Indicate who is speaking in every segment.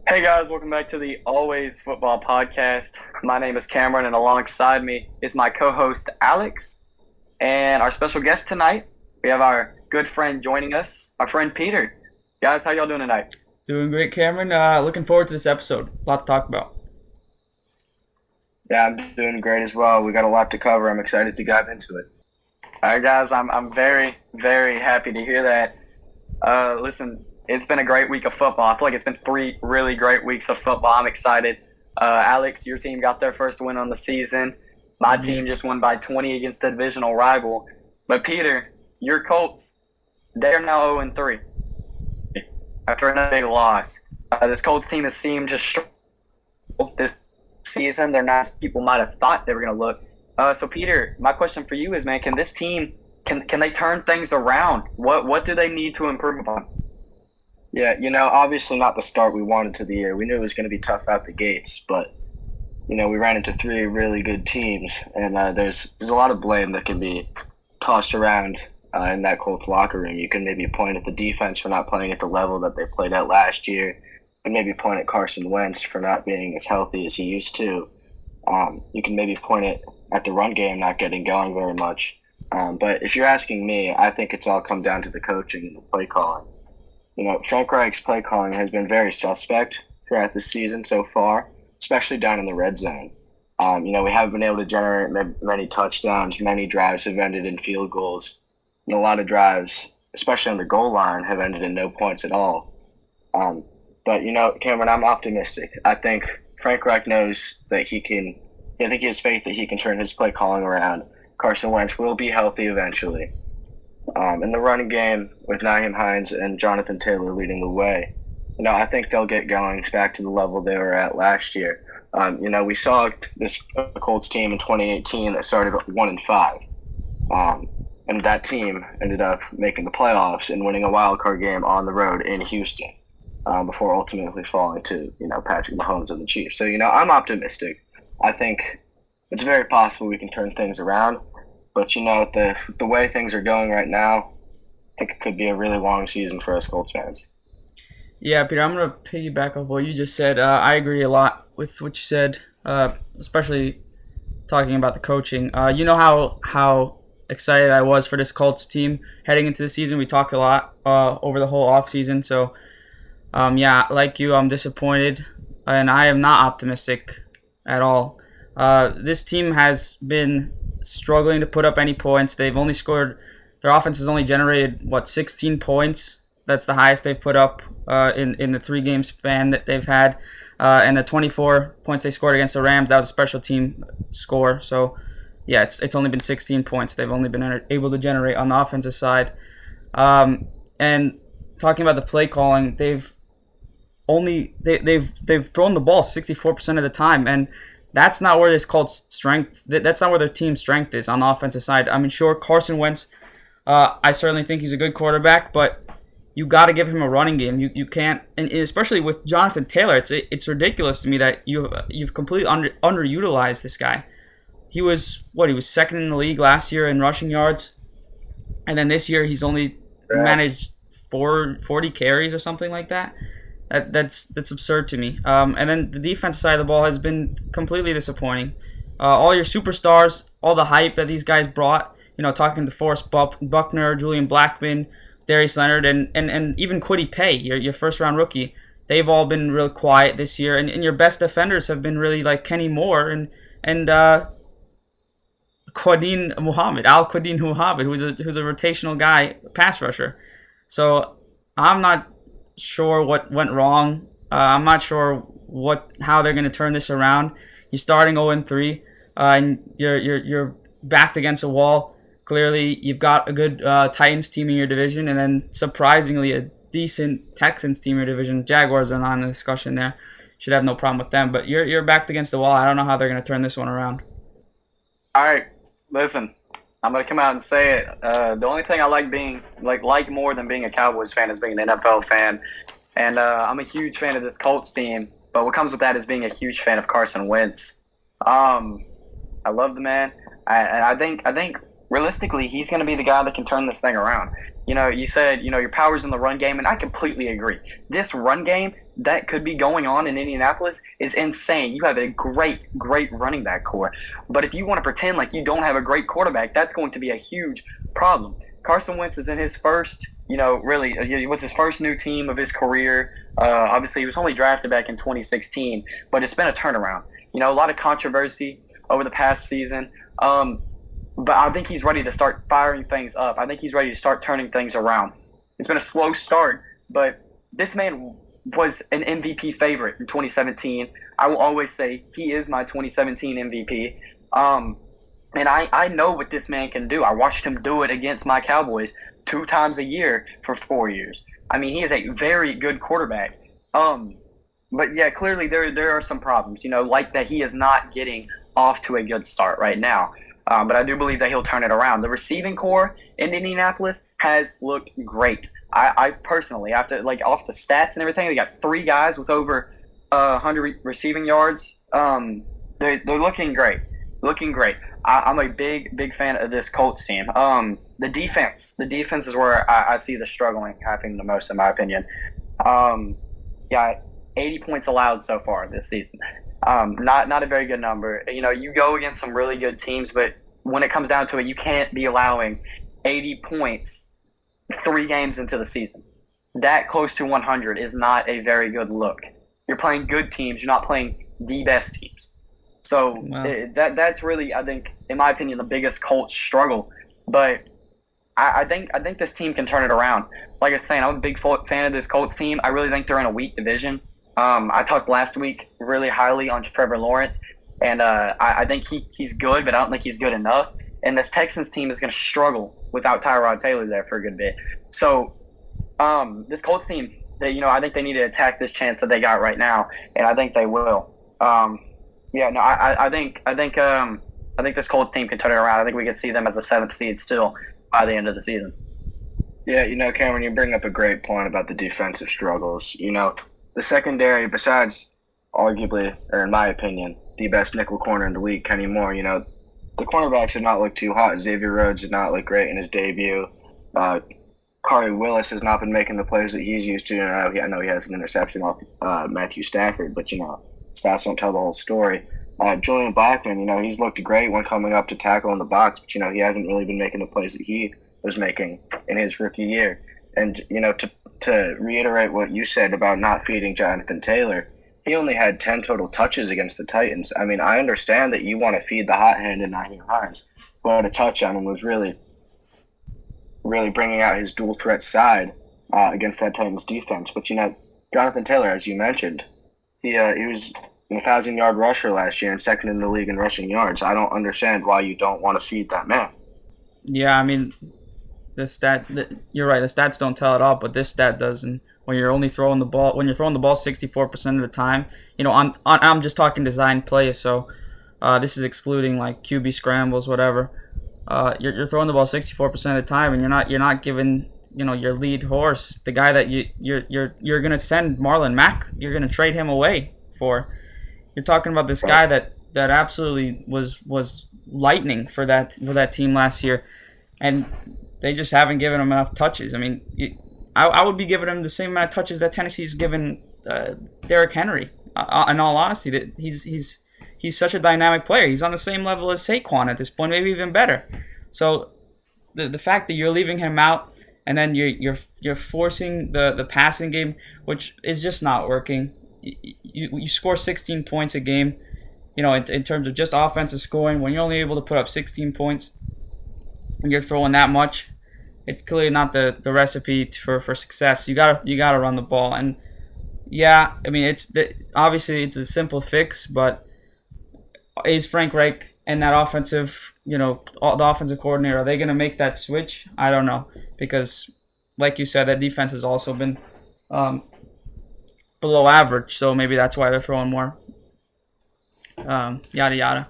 Speaker 1: Hey guys, welcome back to the Always Football Podcast. My name is Cameron, and alongside me is my co-host Alex, and our special guest tonight. We have our good friend joining us, our friend Peter. Guys, how y'all doing tonight?
Speaker 2: Doing great, Cameron. Looking forward to this episode. A lot to talk about.
Speaker 3: Yeah, I'm doing great as well. We got a lot to cover. I'm excited to dive into it.
Speaker 1: All right, guys, I'm very very happy to hear that. Listen, it's been a great week of football. I feel like it's been 3 really great weeks of football. I'm excited. Alex, your team got their first win on the season. My team just won by 20 against the divisional rival. But Peter, your Colts, they're now 0-3 after another big loss. This Colts team has seemed to struggle this season. They're not as people might have thought they were going to look. So Peter, my question for you is, man, can this team can they turn things around? What do they need to improve upon?
Speaker 3: Yeah, obviously not the start we wanted to the year. We knew it was going to be tough out the gates, but we ran into three really good teams, and there's a lot of blame that can be tossed around in that Colts locker room. You can maybe point at the defense for not playing at the level that they played at last year, and maybe point at Carson Wentz for not being as healthy as he used to. You can maybe point it at the run game not getting going very much. But if you're asking me, I think it's all come down to the coaching and the play calling. Frank Reich's play calling has been very suspect throughout the season so far, especially down in the red zone. We haven't been able to generate many touchdowns. Many drives have ended in field goals. And a lot of drives, especially on the goal line, have ended in no points at all. But, Cameron, I'm optimistic. I think Frank Reich knows that I think he has faith that he can turn his play calling around. Carson Wentz will be healthy eventually. In the running game, with Nyheim Hines and Jonathan Taylor leading the way, I think they'll get going back to the level they were at last year. We saw this Colts team in 2018 that started 1-5, and that team ended up making the playoffs and winning a wild card game on the road in Houston, before ultimately falling to Patrick Mahomes and the Chiefs. So I'm optimistic. I think it's very possible we can turn things around. But the way things are going right now, I think it could be a really long season for us Colts fans.
Speaker 2: Yeah, Peter, I'm going to piggyback off what you just said. I agree a lot with what you said, especially talking about the coaching. You know how excited I was for this Colts team heading into the season. We talked a lot over the whole offseason. So, yeah, like you, I'm disappointed, and I am not optimistic at all. This team has been struggling to put up any points. Their offense has only generated 16 points. That's the highest they've put up in the 3-game span that they've had, and the 24 points they scored against the Rams, that was a special team score. So yeah, it's only been 16 points they've only been able to generate on the offensive side. And talking about the play calling, they've thrown the ball 64% of the time, and that's not where this Colts strength. That's not where their team's strength is on the offensive side. I mean, sure, Carson Wentz. I certainly think he's a good quarterback, but you got to give him a running game. You can't, and especially with Jonathan Taylor, it's ridiculous to me that you've completely underutilized this guy. He was second in the league last year in rushing yards, and then this year he's only managed 40 carries or something like that. That's absurd to me. And then the defense side of the ball has been completely disappointing. All your superstars, all the hype that these guys brought, talking to Forrest Buckner, Julian Blackmon, Darius Leonard, and even Kwity Paye, your first-round rookie, they've all been real quiet this year. And your best defenders have been really like Kenny Moore and Al-Quadin Muhammad, who's a rotational guy, pass rusher. So I'm not sure what went wrong. I'm not sure how they're going to turn this around. You're starting 0-3, and you're backed against a wall. Clearly, you've got a good Titans team in your division, and then surprisingly a decent Texans team in your division. Jaguars are not in the discussion there. Should have no problem with them, but you're backed against the wall. I don't know how they're going to turn this one around.
Speaker 1: All right, listen, I'm gonna come out and say it. The only thing I like more than being a Cowboys fan is being an NFL fan, and I'm a huge fan of this Colts team. But what comes with that is being a huge fan of Carson Wentz. I love the man, and I think realistically he's gonna be the guy that can turn this thing around. You said your power's in the run game, and I completely agree. This run game that could be going on in Indianapolis is insane. You have a great running back core, but if you want to pretend like you don't have a great quarterback, that's going to be a huge problem. Carson Wentz is in his first, really with his first new team of his career. Obviously, he was only drafted back in 2016, but it's been a turnaround. A lot of controversy over the past season. But I think he's ready to start firing things up. I think he's ready to start turning things around. It's been a slow start, but this man was an MVP favorite in 2017. I will always say he is my 2017 MVP. And I know what this man can do. I watched him do it against my Cowboys 2 times a year for 4 years. I mean, he is a very good quarterback. But yeah, clearly there are some problems, like that he is not getting off to a good start right now. But I do believe that he'll turn it around. The receiving core in Indianapolis has looked great. I personally, after off the stats and everything, they got 3 guys with over 100 receiving yards. They're looking great, I'm a big fan of this Colts team. The defense is where I see the struggling happening the most, in my opinion. Yeah, 80 points allowed so far this season. Not a very good number. You go against some really good teams, but when it comes down to it, you can't be allowing 80 points 3 games into the season. That close to 100 is not a very good look. You're playing good teams. You're not playing the best teams. So wow. That's really, I think, in my opinion, the biggest Colts struggle. But I think this team can turn it around. Like I was saying, I'm a big fan of this Colts team. I really think they're in a weak division. I talked last week really highly on Trevor Lawrence, and I think he's good, but I don't think he's good enough. And this Texans team is going to struggle without Tyrod Taylor there for a good bit. So this Colts team, I think they need to attack this chance that they got right now, and I think they will. I think this Colts team can turn it around. I think we could see them as a 7th seed still by the end of the season.
Speaker 3: Yeah, Cameron, you bring up a great point about the defensive struggles. The secondary, besides arguably, or in my opinion, the best nickel corner in the league, Kenny Moore, the cornerbacks did not look too hot. Xavier Rhodes did not look great in his debut. Kari Willis has not been making the plays that he's used to. I know he has an interception off Matthew Stafford, but, stats don't tell the whole story. Julian Blackman, he's looked great when coming up to tackle in the box, but, he hasn't really been making the plays that he was making in his rookie year. And, to reiterate what you said about not feeding Jonathan Taylor, he only had 10 total touches against the Titans. I mean, I understand that you want to feed the hot-handed Naheem Hines, but a touch on him was really bringing out his dual-threat side against that Titans defense. But, Jonathan Taylor, as you mentioned, he was an 1,000-yard rusher last year and 2nd in the league in rushing yards. I don't understand why you don't want to feed that man. Yeah,
Speaker 2: I mean, you're right. The stats don't tell it all, but this stat does. And when you're throwing the ball 64% of the time, I'm just talking design plays. So this is excluding like QB scrambles, whatever. You're throwing the ball 64% of the time, and you're not giving your lead horse, the guy that you're gonna send Marlon Mack. You're gonna trade him away for. You're talking about this guy that absolutely was lightning for that team last year, and they just haven't given him enough touches. I mean, I would be giving him the same amount of touches that Tennessee's given Derrick Henry. In all honesty, that he's such a dynamic player. He's on the same level as Saquon at this point, maybe even better. So the fact that you're leaving him out, and then you're forcing the passing game, which is just not working. You score 16 points a game, in terms of just offensive scoring. When you're only able to put up 16 points, and you're throwing that much, it's clearly not the recipe for success. You gotta run the ball, and yeah, I mean obviously it's a simple fix, but is Frank Reich and that the offensive coordinator, are they gonna make that switch? I don't know, because like you said, that defense has also been below average, so maybe that's why they're throwing more. Yada yada.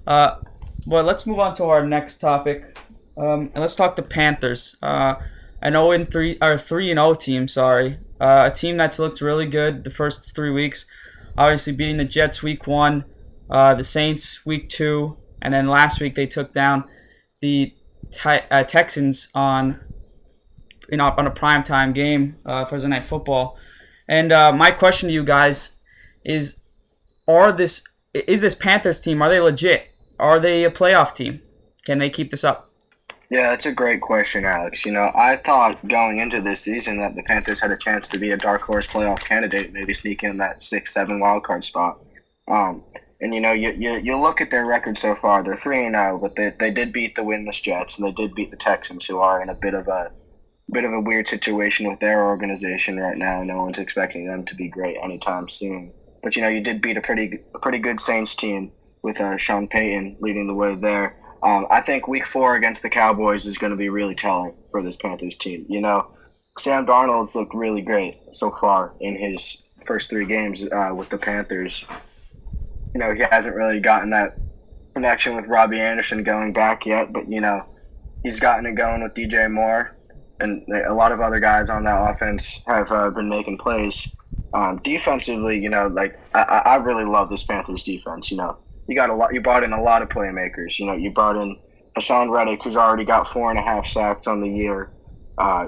Speaker 2: But let's move on to our next topic. And let's talk the Panthers. An 3-0 team. Sorry, a team that's looked really good the first 3 weeks. Obviously, beating the Jets week 1, the Saints week 2, and then last week they took down the Texans on a primetime game, Thursday Night Football. And my question to you guys is: is this Panthers team? Are they legit? Are they a playoff team? Can they keep this up?
Speaker 3: Yeah, that's a great question, Alex. I thought going into this season that the Panthers had a chance to be a dark horse playoff candidate, maybe sneak in that 6-7 wild card spot. And you look at their record so far; they're 3-0, but they did beat the winless Jets and they did beat the Texans, who are in a bit of a weird situation with their organization right now. No one's expecting them to be great anytime soon. But you did beat a pretty good Saints team with Sean Payton leading the way there. I think Week 4 against the Cowboys is going to be really telling for this Panthers team. Sam Darnold's looked really great so far in his first 3 games with the Panthers. He hasn't really gotten that connection with Robbie Anderson going back yet, but he's gotten it going with DJ Moore, and a lot of other guys on that offense have been making plays. Defensively, I really love this Panthers defense. You brought in a lot of playmakers. You brought in Hassan Reddick, who's already got 4.5 sacks on the year.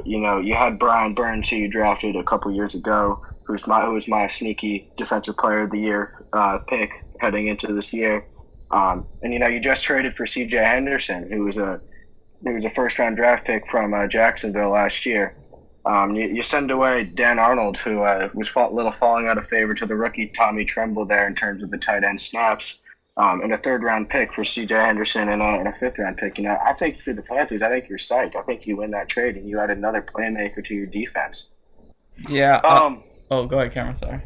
Speaker 3: You had Brian Burns, who you drafted a couple years ago, who was my sneaky defensive player of the year pick heading into this year. And you just traded for C.J. Henderson, who was a first round draft pick from Jacksonville last year. You send away Dan Arnold, who was falling out of favor to the rookie Tommy Tremble there in terms of the tight end snaps. And a 3rd round pick for C.J. Henderson and a 5th round pick. I think for the Panthers, I think you're psyched. I think you win that trade and you add another playmaker to your defense.
Speaker 2: Yeah. Go ahead, Cameron. Sorry.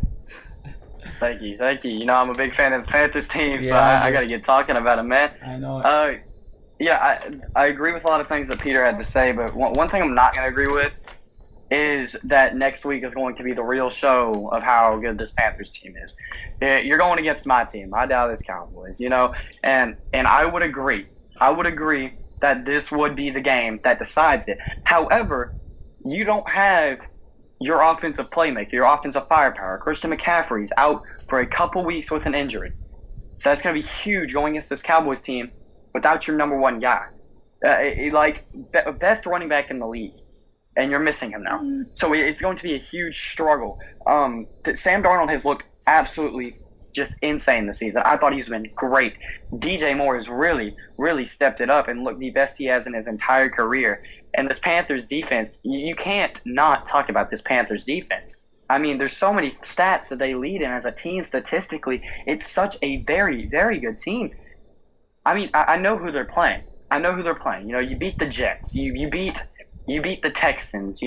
Speaker 1: Thank you. I'm a big fan of this Panthers team, so
Speaker 2: Yeah,
Speaker 1: I got to get talking about it, man.
Speaker 2: I know it.
Speaker 1: Yeah, I agree with a lot of things that Peter had to say, but one thing I'm not going to agree with is that next week is going to be the real show of how good this Panthers team is. You're going against my team, my Dallas Cowboys, and I would agree. That this would be the game that decides it. However, you don't have your offensive playmaker, your offensive firepower. Christian McCaffrey's out for a couple weeks with an injury. So that's going to be huge going against this Cowboys team without your number 1 guy. Best running back in the league. And you're missing him now. So it's going to be a huge struggle. Sam Darnold has looked absolutely just insane this season. I thought he's been great. DJ Moore has really, really stepped it up and looked the best he has in his entire career. And this Panthers defense, you can't not talk about this Panthers defense. I mean, there's so many stats that they lead in as a team statistically. It's such a very, very good team. I mean, I know who they're playing. You beat the Jets. You beat the Texans,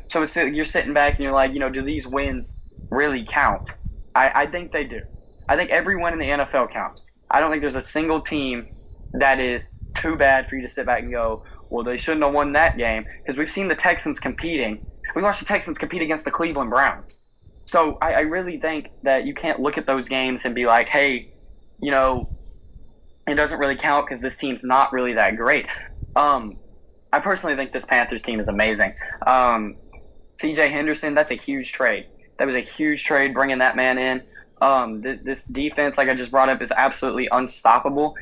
Speaker 1: So you're sitting back and you're like, do these wins really count? I think they do. I think every win in the NFL counts. I don't think there's a single team that is too bad for you to sit back and go, well, they shouldn't have won that game, because we've seen the Texans competing. We watched the Texans compete against the Cleveland Browns. So I really think that you can't look at those games and be like, hey, it doesn't really count because this team's not really that great. I personally think this Panthers team is amazing. C.J. Henderson, that's a huge trade. That was a huge trade bringing that man in. This defense, like I just brought up, is absolutely unstoppable.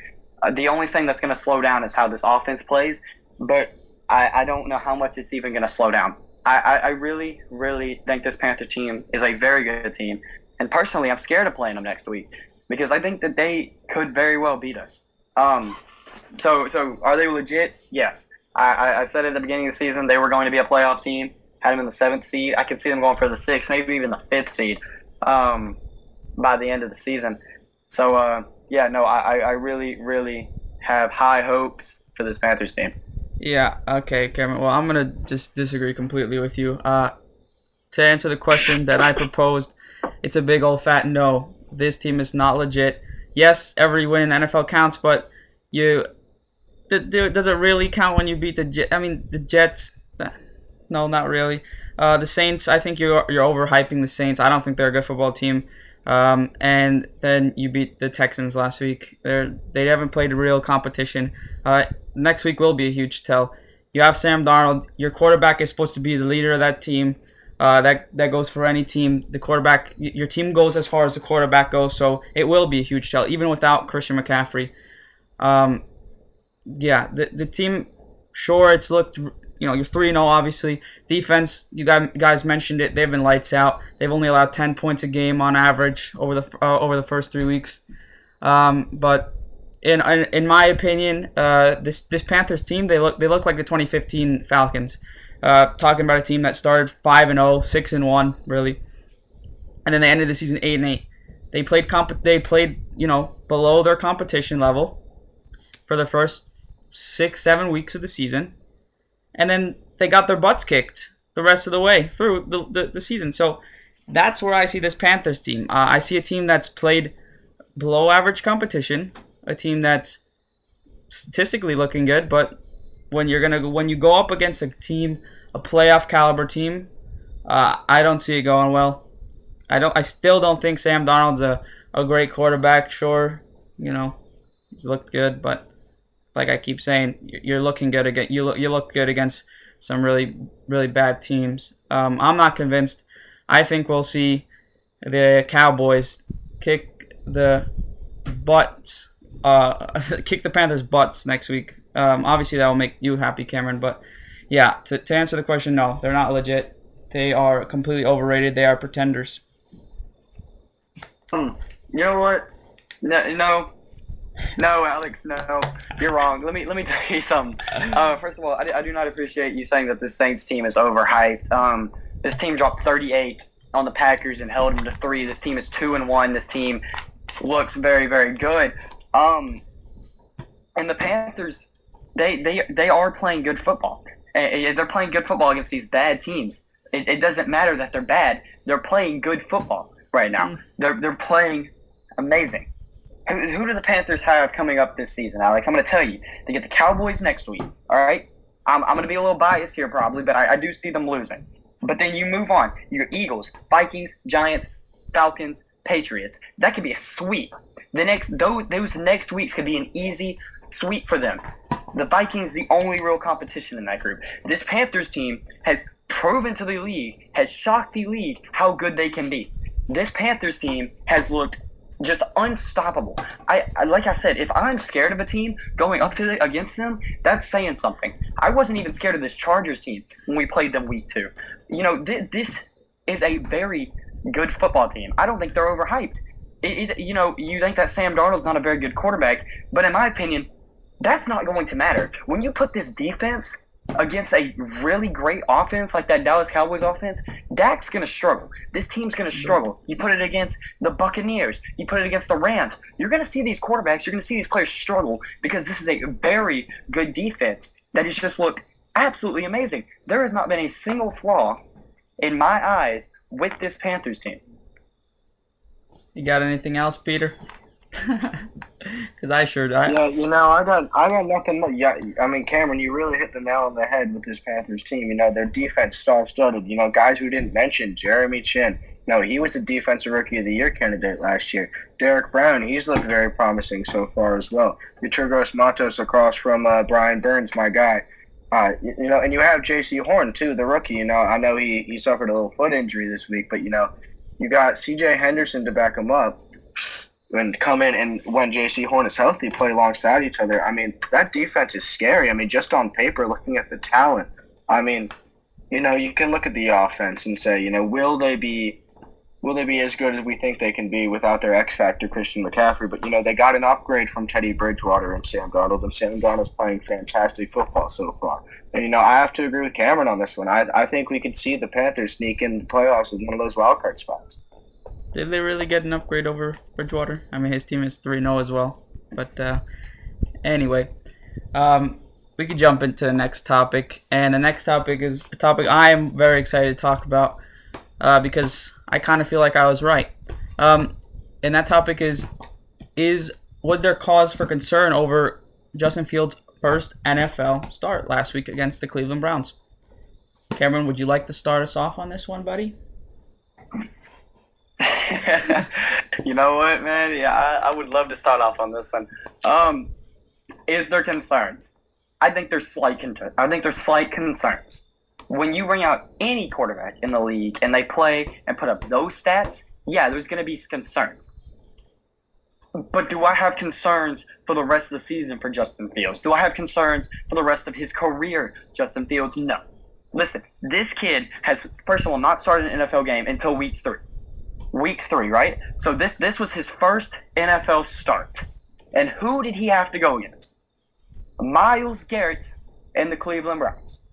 Speaker 1: The only thing that's going to slow down is how this offense plays, but I don't know how much it's even going to slow down. I really, really think this Panther team is a very good team, and personally, I'm scared of playing them next week because I think that they could very well beat us. So are they legit? Yes. I said at the beginning of the season they were going to be a playoff team. Had them in the 7th seed. I could see them going for the 6th, maybe even the 5th seed by the end of the season. So, I really, really have high hopes for this Panthers team.
Speaker 2: Yeah, okay, Cameron. Well, I'm going to just disagree completely with you. To answer the question that I proposed, it's a big old fat no. This team is not legit. Yes, every win in NFL counts, but does it really count when you beat the Jets? I mean, the Jets, no, not really. The Saints, I think you're overhyping the Saints. I don't think they're a good football team. And then you beat the Texans last week. They haven't played a real competition. Next week will be a huge tell. You have Sam Darnold. Your quarterback is supposed to be the leader of that team. That goes for any team. The quarterback, your team goes as far as the quarterback goes. So it will be a huge tell, even without Christian McCaffrey. The team, sure, it's looked, you're 3-0 obviously. Defense, you guys mentioned it. They've been lights out. They've only allowed 10 points a game on average over the first 3 weeks. But in my opinion, this Panthers team, they look like the 2015 Falcons. Talking about a team that started 5-0, 6-1 really, and then they ended the season 8-8. They played below their competition level for the first 6-7 weeks of the season, and then they got their butts kicked the rest of the way through the season. So that's where I see this Panthers team. I see a team that's played below average competition, a team that's statistically looking good, but when you go up against a playoff caliber team, I don't see it going well. I still don't think Sam Darnold's a great quarterback. Sure, he's looked good, but like I keep saying, you're looking good again. You look good against some really, really bad teams. I'm not convinced. I think we'll see the Cowboys kick the Panthers' butts next week. Obviously, that will make you happy, Cameron. But yeah, to answer the question, no, they're not legit. They are completely overrated. They are pretenders.
Speaker 1: You know what? No, Alex, no, you're wrong. Let me tell you something. First of all, I do not appreciate you saying that the Saints team is overhyped. This team dropped 38 on the Packers and held them to 3. This team is 2-1. This team looks very, very good. And the Panthers, they are playing good football. They're playing good football against these bad teams. It doesn't matter that they're bad. They're playing good football right now. They're playing amazing. Who do the Panthers have coming up this season, Alex? I'm going to tell you. They get the Cowboys next week, all right? I'm going to be a little biased here probably, but I do see them losing. But then you move on. You got Eagles, Vikings, Giants, Falcons, Patriots. That could be a sweep. Those next weeks could be an easy sweep for them. The Vikings, the only real competition in that group. This Panthers team has proven to the league, has shocked the league how good they can be. This Panthers team has looked just unstoppable. Like I said, if I'm scared of a team going up against them, that's saying something. I wasn't even scared of this Chargers team when we played them week 2. This is a very good football team. I don't think they're overhyped. You think that Sam Darnold's not a very good quarterback, but in my opinion, that's not going to matter. When you put this defense against a really great offense like that Dallas Cowboys offense, Dak's going to struggle. This team's going to struggle. You put it against the Buccaneers. You put it against the Rams. You're going to see these quarterbacks, you're going to see these players struggle because this is a very good defense that has just looked absolutely amazing. There has not been a single flaw in my eyes with this Panthers team.
Speaker 2: You got anything else, Peter? Because I sure do.
Speaker 3: Yeah, I got nothing more. Yeah, I mean, Cameron, you really hit the nail on the head with this Panthers team. Their defense star-studded. Guys we didn't mention, Jeremy Chin. He was a Defensive Rookie of the Year candidate last year. Derek Brown, he's looked very promising so far as well. Viturgos Matos across from Brian Burns, my guy. And you have J.C. Horn, too, the rookie. I know he suffered a little foot injury this week, but, you got C.J. Henderson to back him up and come in and when J.C. Horn is healthy, play alongside each other. I mean, that defense is scary. I mean, just on paper, looking at the talent, I mean, you can look at the offense and say, will they be as good as we think they can be without their X factor, Christian McCaffrey? But, they got an upgrade from Teddy Bridgewater and Sam Darnold, and Sam Darnold's playing fantastic football so far. And, I have to agree with Cameron on this one. I think we could see the Panthers sneak in the playoffs in one of those wildcard spots.
Speaker 2: Did they really get an upgrade over Bridgewater? I mean, his team is 3-0 as well. But anyway, we could jump into the next topic. And the next topic is a topic I am very excited to talk about because I kind of feel like I was right. And that topic was there cause for concern over Justin Fields' first NFL start last week against the Cleveland Browns? Cameron, would you like to start us off on this one, buddy?
Speaker 1: You know what, man? Yeah, I would love to start off on this one. Is there concerns? I think there's slight concerns. When you bring out any quarterback in the league and they play and put up those stats, yeah, there's going to be concerns. But do I have concerns for the rest of the season for Justin Fields? Do I have concerns for the rest of his career, Justin Fields? No. Listen, this kid has, first of all, not started an NFL game until week 3. Week 3, right? So this was his first NFL start. And who did he have to go against? Myles Garrett and the Cleveland Browns.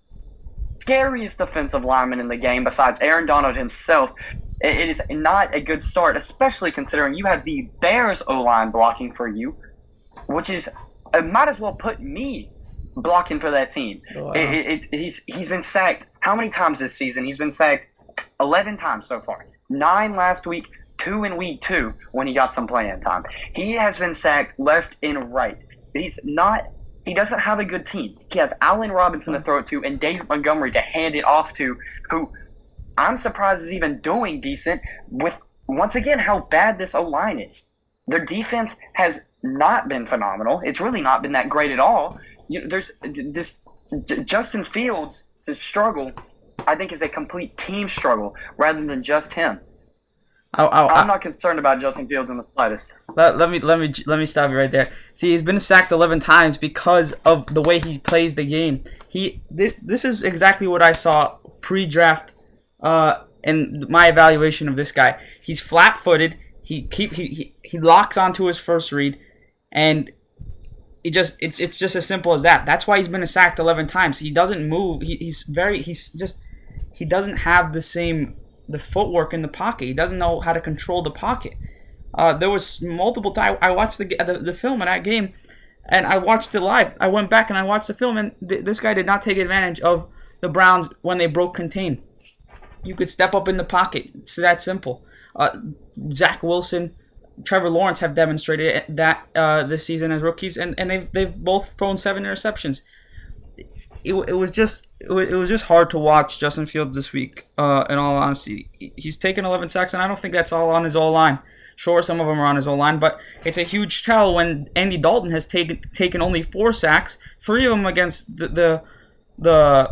Speaker 1: Scariest defensive lineman in the game besides Aaron Donald himself. It is not a good start, especially considering you have the Bears O-line blocking for you, which is, it might as well put me blocking for that team.
Speaker 2: Wow.
Speaker 1: He's been sacked how many times this season? He's been sacked 11 times so far. 9 last week, 2 in week 2 when he got some playing time. He has been sacked left and right. He doesn't have a good team. He has Allen Robinson to throw it to and David Montgomery to hand it off to, who I'm surprised is even doing decent with, once again, how bad this O-line is. Their defense has not been phenomenal. It's really not been that great at all. There's this Justin Fields' struggle, I think, is a complete team struggle rather than just him. I'm not concerned about Justin Fields in the slightest.
Speaker 2: Let me stop you right there. See, he's been sacked 11 times because of the way he plays the game. This is exactly what I saw pre-draft. In my evaluation of this guy, he's flat-footed. He locks onto his first read, and it's just as simple as that. That's why he's been sacked 11 times. He doesn't move. He doesn't have the footwork in the pocket. He doesn't know how to control the pocket. There was multiple times I watched the film of that game, and I watched it live. I went back and I watched the film, and this guy did not take advantage of the Browns when they broke contain. You could step up in the pocket. It's that simple. Zach Wilson, Trevor Lawrence have demonstrated that this season as rookies, and they've both thrown 7 interceptions. It was just hard to watch Justin Fields this week. In all honesty, he's taken 11 sacks, and I don't think that's all on his O-line. Sure, some of them are on his O-line, but it's a huge tell when Andy Dalton has taken only 4 sacks, 3 of them against the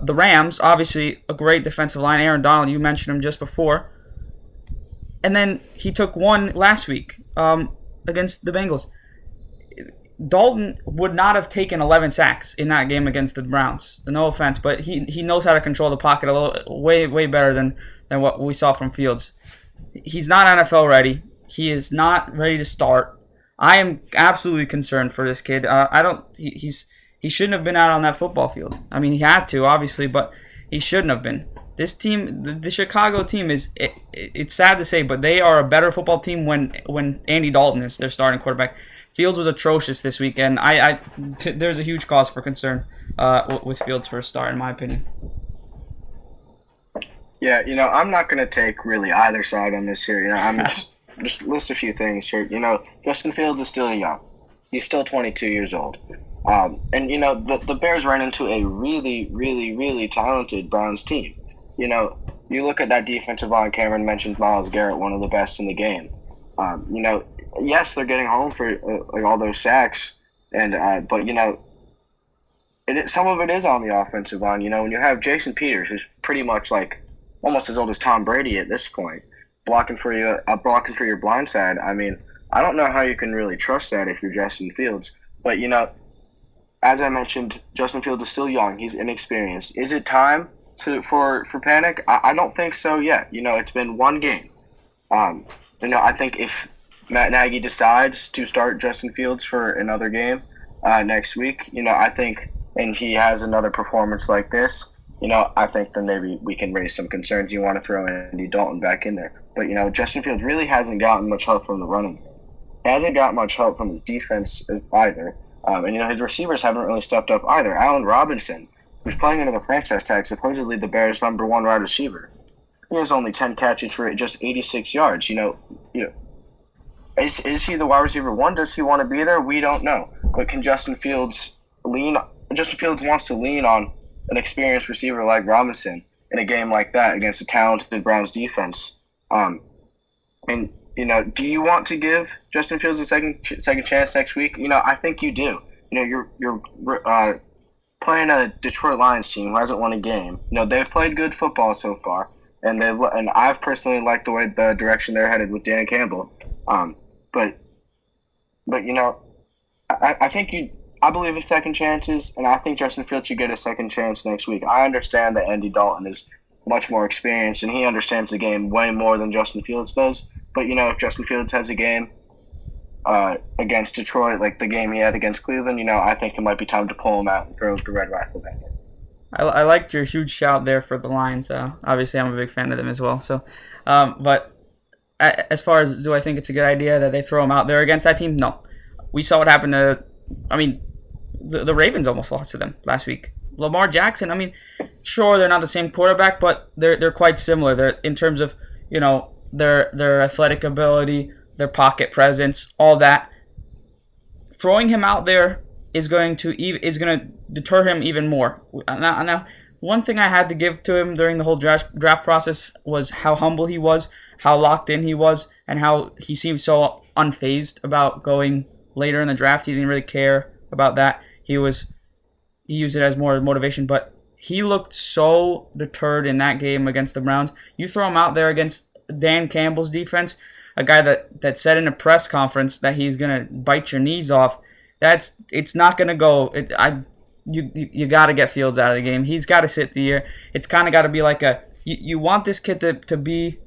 Speaker 2: Rams. Obviously, a great defensive line. Aaron Donald, you mentioned him just before. And then he took 1 last week against the Bengals. Dalton would not have taken 11 sacks in that game against the Browns. No offense, but he knows how to control the pocket a little way better than what we saw from Fields. He's not NFL ready. He is not ready to start. I am absolutely concerned for this kid. He shouldn't have been out on that football field. I mean, he had to, obviously, but he shouldn't have been. This team, the Chicago team, it's sad to say, but they are a better football team when Andy Dalton is their starting quarterback. Fields was atrocious this weekend. There's a huge cause for concern with Fields' first start, in my opinion.
Speaker 3: Yeah, I'm not going to take really either side on this here. I'm just list a few things here. Justin Fields is still young. He's still 22 years old. And the Bears ran into a really, really, really talented Browns team. You look at that defensive line. Cameron mentioned Myles Garrett, one of the best in the game. Yes, they're getting home for all those sacks, but some of it is on the offensive line. When you have Jason Peters, who's pretty much like almost as old as Tom Brady at this point, blocking for your blind side. I mean, I don't know how you can really trust that if you're Justin Fields. But as I mentioned, Justin Fields is still young. He's inexperienced. Is it time for panic? I don't think so yet. It's been 1 game. I think if Matt Nagy decides to start Justin Fields for another game next week, I think, and he has another performance like this, I think then maybe we can raise some concerns. You want to throw Andy Dalton back in there. But, Justin Fields really hasn't gotten much help from the running game. He hasn't got much help from his defense either. And, his receivers haven't really stepped up either. Allen Robinson, who's playing under the franchise tag, supposedly the Bears' number 1 wide receiver. He has only 10 catches for just 86 yards. Is he the wide receiver 1? Does he want to be there? We don't know. But can Justin Fields Justin Fields wants to lean on an experienced receiver like Robinson in a game like that against a talented Browns defense. Do you want to give Justin Fields a second chance next week? I think you do. You're playing a Detroit Lions team who hasn't won a game. They've played good football so far, and I've personally liked the direction they're headed with Dan Campbell. But But I think I believe in second chances, and I think Justin Fields should get a second chance next week. I understand that Andy Dalton is much more experienced, and he understands the game way more than Justin Fields does. But if Justin Fields has a game against Detroit, like the game he had against Cleveland, I think it might be time to pull him out and throw the red rifle back in.
Speaker 2: I liked your huge shout there for the Lions. Obviously, I'm a big fan of them as well. So, but as far as do I think it's a good idea that they throw him out there against that team? No. We saw what happened to, the Ravens almost lost to them last week. Lamar Jackson, sure, they're not the same quarterback, but they're quite similar. They're in terms of, their athletic ability, their pocket presence, all that. Throwing him out there is going to deter him even more. Now, one thing I had to give to him during the whole draft process was how humble he was, how locked in he was, and how he seemed so unfazed about going later in the draft. He didn't really care about that. He used it as more motivation, but he looked so deterred in that game against the Browns. You throw him out there against Dan Campbell's defense, a guy that said in a press conference that he's gonna bite your knees off. It's not gonna go. You got to get Fields out of the game. He's got to sit the year. It's kind of got to be like you want this kid to be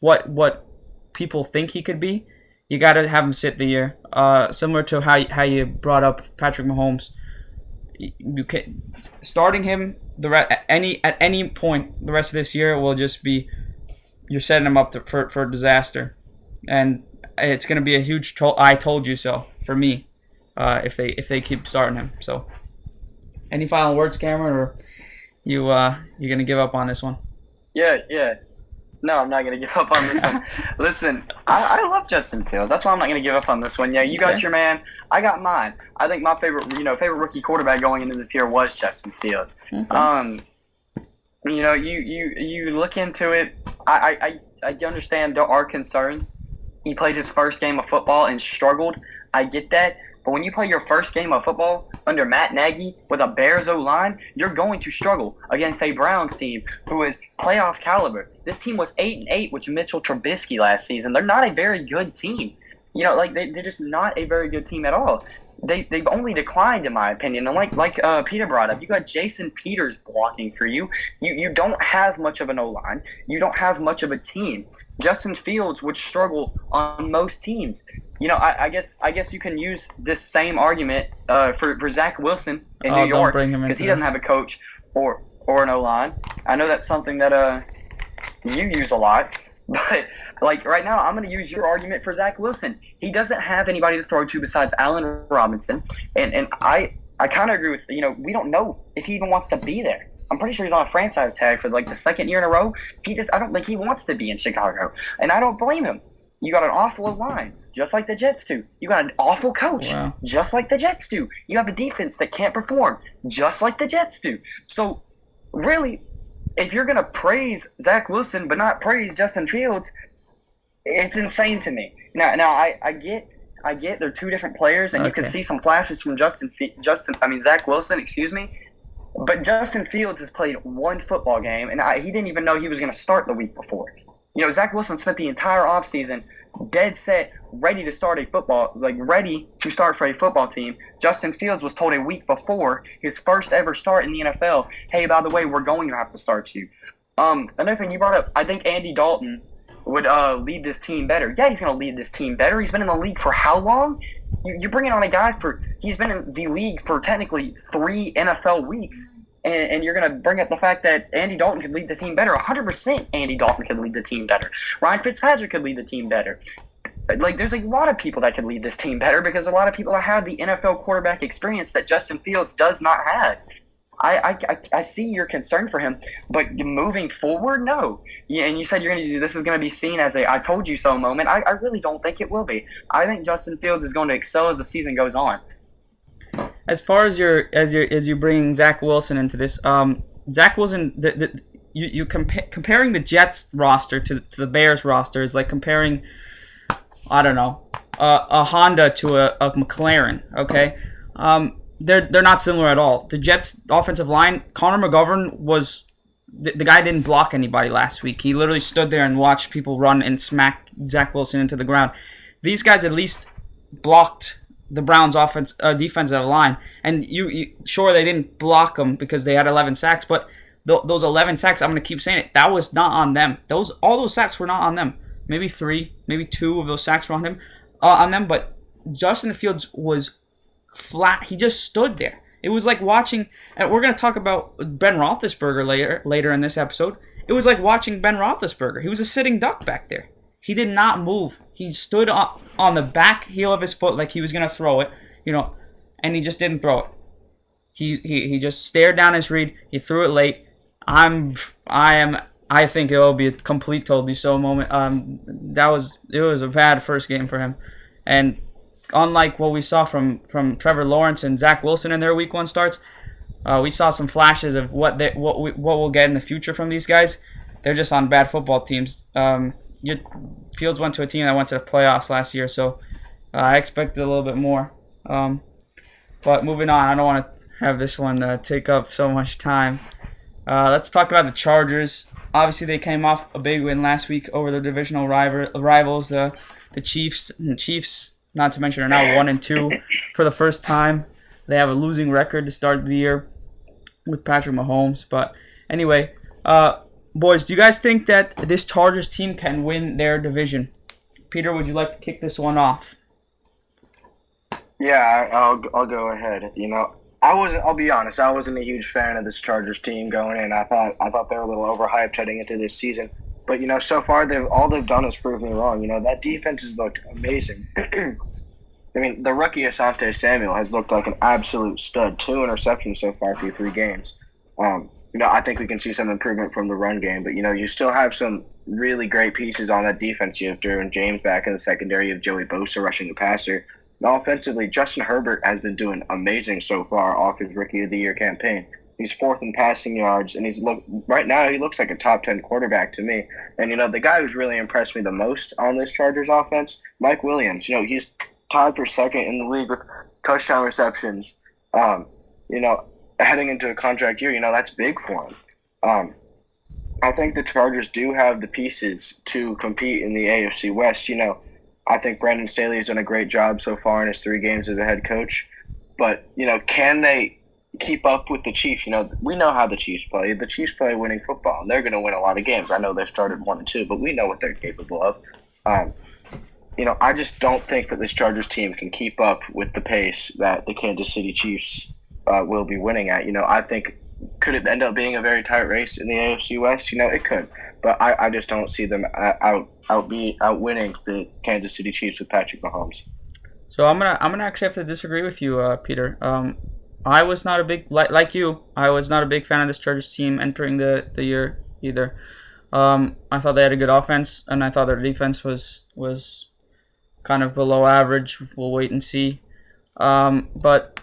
Speaker 2: what people think he could be. You got to have him sit the year. Similar to how you brought up Patrick Mahomes. You can starting him at any point the rest of this year will just be you're setting him up for disaster, and it's going to be a huge I told you so for me if they keep starting him. So, any final words, Cameron, or you're going to give up on this one?
Speaker 1: Yeah. No, I'm not going to give up on this one. Listen, I love Justin Fields. That's why I'm not going to give up on this one. Yeah, you got your man. I got mine. I think my favorite rookie quarterback going into this year was Justin Fields. Okay. You look into it. I understand there are concerns. He played his first game of football and struggled. I get that. But when you play your first game of football under Matt Nagy with a Bears O-line, you're going to struggle against a Browns team who is playoff caliber. This team was 8-8 with Mitchell Trubisky last season. They're not a very good team. They're just not a very good team at all. They've only declined, in my opinion. And like Peter brought up, you got Jason Peters blocking for you. You don't have much of an O-line. You don't have much of a team. Justin Fields would struggle on most teams. I guess you can use this same argument for Zach Wilson in New York because he doesn't have a coach or an O-line. I know that's something that you use a lot, but right now I'm going to use your argument for Zach Wilson. He doesn't have anybody to throw to besides Allen Robinson, and I kind of agree with we don't know if he even wants to be there. I'm pretty sure he's on a franchise tag for the second year in a row. I don't think he wants to be in Chicago, and I don't blame him. You got an awful line, just like the Jets do. You got an awful coach, just like the Jets do. You have a defense that can't perform, just like the Jets do. So, really, if you're going to praise Zach Wilson but not praise Justin Fields, it's insane to me. Now I get they're two different players, and you can see some flashes from Zach Wilson, excuse me. But Justin Fields has played one football game, and he didn't even know he was going to start the week before. Zach Wilson spent the entire offseason dead set, ready to start for a football team. Justin Fields was told a week before his first ever start in the NFL, hey, by the way, we're going to have to start you. Another thing you brought up, I think Andy Dalton would lead this team better. Yeah, he's going to lead this team better. He's been in the league for how long? You're bringing on a guy he's been in the league for technically 3 NFL weeks. And you're going to bring up the fact that Andy Dalton could lead the team better. 100% Andy Dalton could lead the team better. Ryan Fitzpatrick could lead the team better. There's a lot of people that could lead this team better because a lot of people have the NFL quarterback experience that Justin Fields does not have. I see your concern for him, but moving forward, no. Yeah, and you said this is going to be seen as a I told you so moment. I really don't think it will be. I think Justin Fields is going to excel as the season goes on.
Speaker 2: As far as you bring Zach Wilson into this, Zach Wilson, comparing the Jets roster to the Bears roster is like comparing, I don't know, a Honda to a McLaren. Okay, they're not similar at all. The Jets offensive line, Connor McGovern was the guy didn't block anybody last week. He literally stood there and watched people run and smack Zach Wilson into the ground. These guys at least blocked the Browns' defensive line. And sure, they didn't block them because they had 11 sacks, but those 11 sacks, I'm going to keep saying it, that was not on them. All those sacks were not on them. Maybe 3, maybe 2 of those sacks were on them, but Justin Fields was flat. He just stood there. It was like watching, and we're going to talk about Ben Roethlisberger later in this episode. It was like watching Ben Roethlisberger. He was a sitting duck back there. He did not move. He stood on the back heel of his foot like he was going to throw it, and he just didn't throw it. He just stared down his read. He threw it late. I think it will be a complete told you so moment. It was a bad first game for him, and unlike what we saw from Trevor Lawrence and Zach Wilson in their Week 1 starts, we saw some flashes of what we'll get in the future from these guys. They're just on bad football teams. Fields went to a team that went to the playoffs last year, so I expected a little bit more. But moving on, I don't want to have this one take up so much time. Let's talk about the Chargers. Obviously, they came off a big win last week over their divisional rivals, the Chiefs. And the Chiefs, not to mention, are now 1-2 for the first time. They have a losing record to start the year with Patrick Mahomes. But anyway, boys, do you guys think that this Chargers team can win their division? Peter, would you like to kick this one off?
Speaker 3: Yeah, I'll go ahead. I'll be honest, I wasn't a huge fan of this Chargers team going in. I thought they were a little overhyped heading into this season. But so far all they've done is prove me wrong. That defense has looked amazing. I mean, the rookie Asante Samuel has looked like an absolute stud. 2 interceptions so far through 3 games. I think we can see some improvement from the run game, but you still have some really great pieces on that defense. You have Derwin James back in the secondary. You have Joey Bosa rushing the passer. And offensively, Justin Herbert has been doing amazing so far off his Rookie of the Year campaign. He's 4th in passing yards, and right now he looks like a top 10 quarterback to me. And the guy who's really impressed me the most on this Chargers offense, Mike Williams. He's tied for 2nd in the league with touchdown receptions. Heading into a contract year, that's big for him. I think the Chargers do have the pieces to compete in the AFC West. I think Brandon Staley has done a great job so far in his 3 games as a head coach. But, can they keep up with the Chiefs? We know how the Chiefs play. The Chiefs play winning football, and they're going to win a lot of games. I know they've started 1-2, but we know what they're capable of. I just don't think that this Chargers team can keep up with the pace that the Kansas City Chiefs will be winning at. I think could it end up being a very tight race in the AFC West? It could, but I just don't see them outwinning the Kansas City Chiefs with Patrick Mahomes.
Speaker 2: So I'm gonna actually have to disagree with you, Peter. I was not a big like you. I was not a big fan of this Chargers team entering the year either. I thought they had a good offense, and I thought their defense was kind of below average. We'll wait and see. But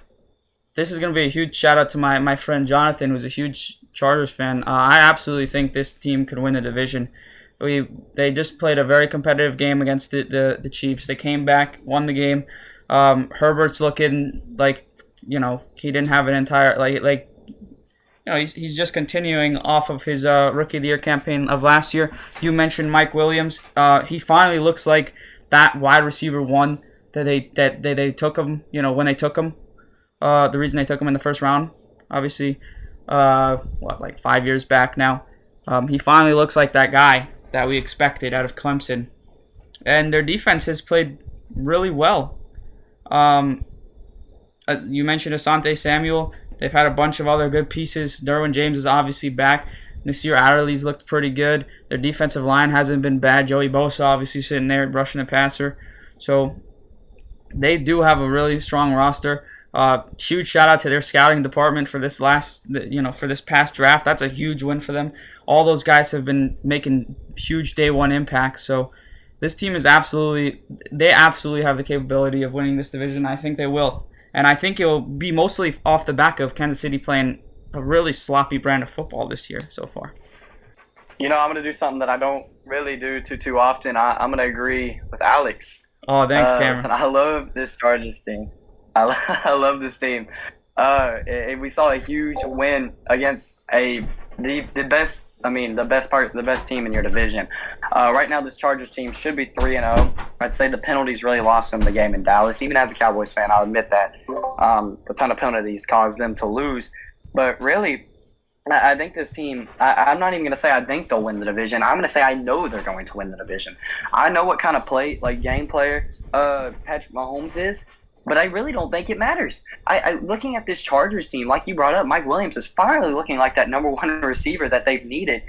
Speaker 2: this is going to be a huge shout out to my friend Jonathan, who's a huge Chargers fan. I absolutely think this team could win the division. They just played a very competitive game against the Chiefs. They came back, won the game. Herbert's looking like he didn't have an entire he's just continuing off of his Rookie of the Year campaign of last year. You mentioned Mike Williams. He finally looks like that wide receiver 1 that they took him. When they took him. The reason they took him in the first round, obviously, 5 years back now. He finally looks like that guy that we expected out of Clemson. And their defense has played really well. You mentioned Asante Samuel. They've had a bunch of other good pieces. Derwin James is obviously back. This year, Adderley's looked pretty good. Their defensive line hasn't been bad. Joey Bosa obviously sitting there rushing the passer. So they do have a really strong roster. Huge shout out to their scouting department for this for this past draft. That's a huge win for them. All those guys have been making huge day 1 impacts. So this team is absolutely have the capability of winning this division. I think they will. And I think it will be mostly off the back of Kansas City playing a really sloppy brand of football this year so far.
Speaker 1: I'm going to do something that I don't really do too often. I'm going to agree with Alex.
Speaker 2: Oh, thanks, Cameron.
Speaker 1: I love this Chargers team. I love this team. We saw a huge win against a the best. I mean, the best team in your division. Right now, this Chargers team should be 3-0. I'd say the penalties really lost them the game in Dallas. Even as a Cowboys fan, I'll admit that a ton of penalties caused them to lose. But really, I think this team. I'm not even going to say I think they'll win the division. I'm going to say I know they're going to win the division. I know what kind of game player Patrick Mahomes is. But I really don't think it matters. I looking at this Chargers team, like you brought up, Mike Williams is finally looking like that number one receiver that they've needed.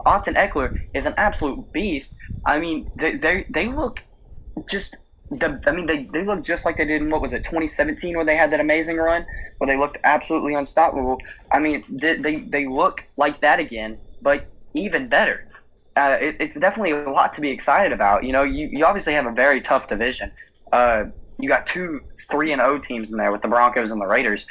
Speaker 1: Austin Eckler is an absolute beast. I mean, they look just they look just like they did in 2017 when they had that amazing run where they looked absolutely unstoppable. I mean, they look like that again, but even better. It's definitely a lot to be excited about. You obviously have a very tough division. You got 2 3-0 teams in there with the Broncos and the Raiders,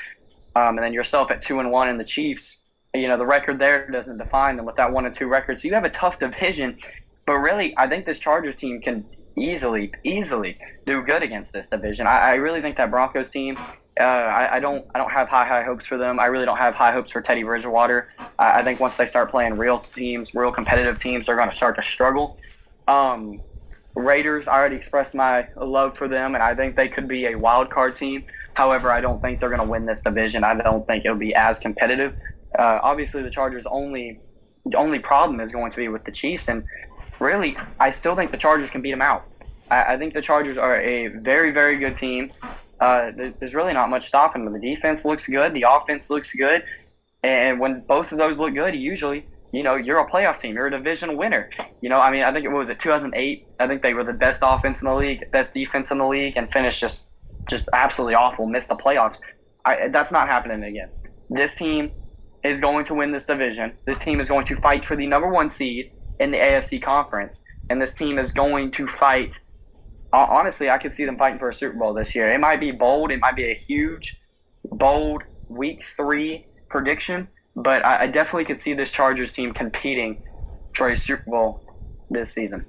Speaker 1: and then yourself at 2-1 and the Chiefs. The record there doesn't define them with that 1-2 record. So you have a tough division, but really, I think this Chargers team can easily do good against this division. I really think that Broncos team. I don't have high hopes for them. I really don't have high hopes for Teddy Bridgewater. I think once they start playing real teams, real competitive teams, they're going to start to struggle. Raiders, I already expressed my love for them, and I think they could be a wild card team. However, I don't think they're going to win this division. I don't think it'll be as competitive. Obviously, the Chargers' only problem is going to be with the Chiefs, and really, I still think the Chargers can beat them out. I think the Chargers are a very, very good team. There's really not much stopping them. The defense looks good. The offense looks good. And when both of those look good, usually – you're a playoff team. You're a division winner. I think it was 2008. I think they were the best offense in the league, best defense in the league, and finished just absolutely awful. Missed the playoffs. That's not happening again. This team is going to win this division. This team is going to fight for the number 1 seed in the AFC conference, and this team is going to fight. Honestly, I could see them fighting for a Super Bowl this year. It might be bold. It might be a huge, bold Week 3 prediction. But I definitely could see this Chargers team competing for a Super Bowl this season.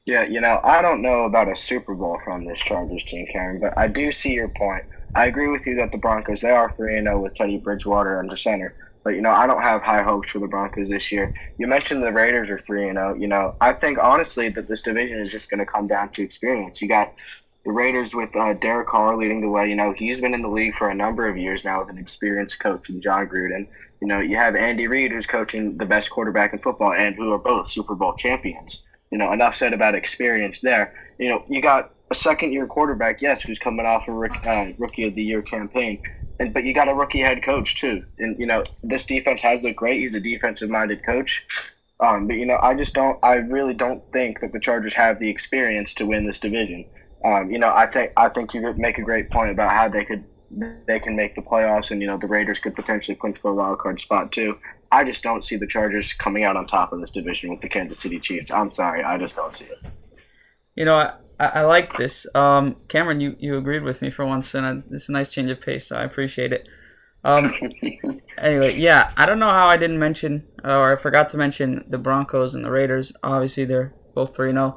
Speaker 3: Yeah, I don't know about a Super Bowl from this Chargers team, Karen, but I do see your point. I agree with you that the Broncos, they are 3-0 with Teddy Bridgewater under center. But, I don't have high hopes for the Broncos this year. You mentioned the Raiders are 3-0. I think, honestly, that this division is just going to come down to experience. You got the Raiders with Derek Carr leading the way. He's been in the league for a number of years now with an experienced coach in John Gruden. You have Andy Reid, who's coaching the best quarterback in football and who are both Super Bowl champions. Enough said about experience there. You got a second-year quarterback, yes, who's coming off a Rookie of the Year campaign. But you got a rookie head coach, too. And, this defense has looked great. He's a defensive-minded coach. But, I really don't think that the Chargers have the experience to win this division. I think you make a great point about how they can make the playoffs, and the Raiders could potentially clinch for a wild card spot too. I just don't see the Chargers coming out on top of this division with the Kansas City Chiefs. I'm sorry, I just don't see it.
Speaker 2: I like this. Cameron, you agreed with me for once, and it's a nice change of pace, so I appreciate it. Anyway, yeah, I don't know how I didn't mention or I forgot to mention the Broncos and the Raiders. Obviously, they're both 3-0,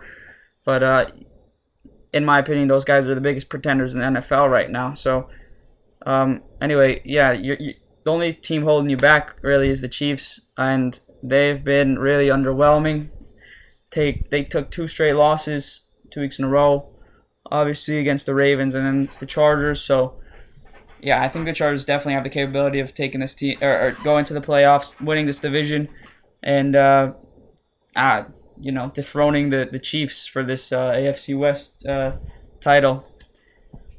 Speaker 2: but in my opinion, those guys are the biggest pretenders in the NFL right now. So. Anyway, yeah, the only team holding you back really is the Chiefs, and they've been really underwhelming. They took 2 straight losses 2 weeks in a row, obviously against the Ravens and then the Chargers. So, yeah, I think the Chargers definitely have the capability of taking this team or going to the playoffs, winning this division, and dethroning the Chiefs for this AFC West title.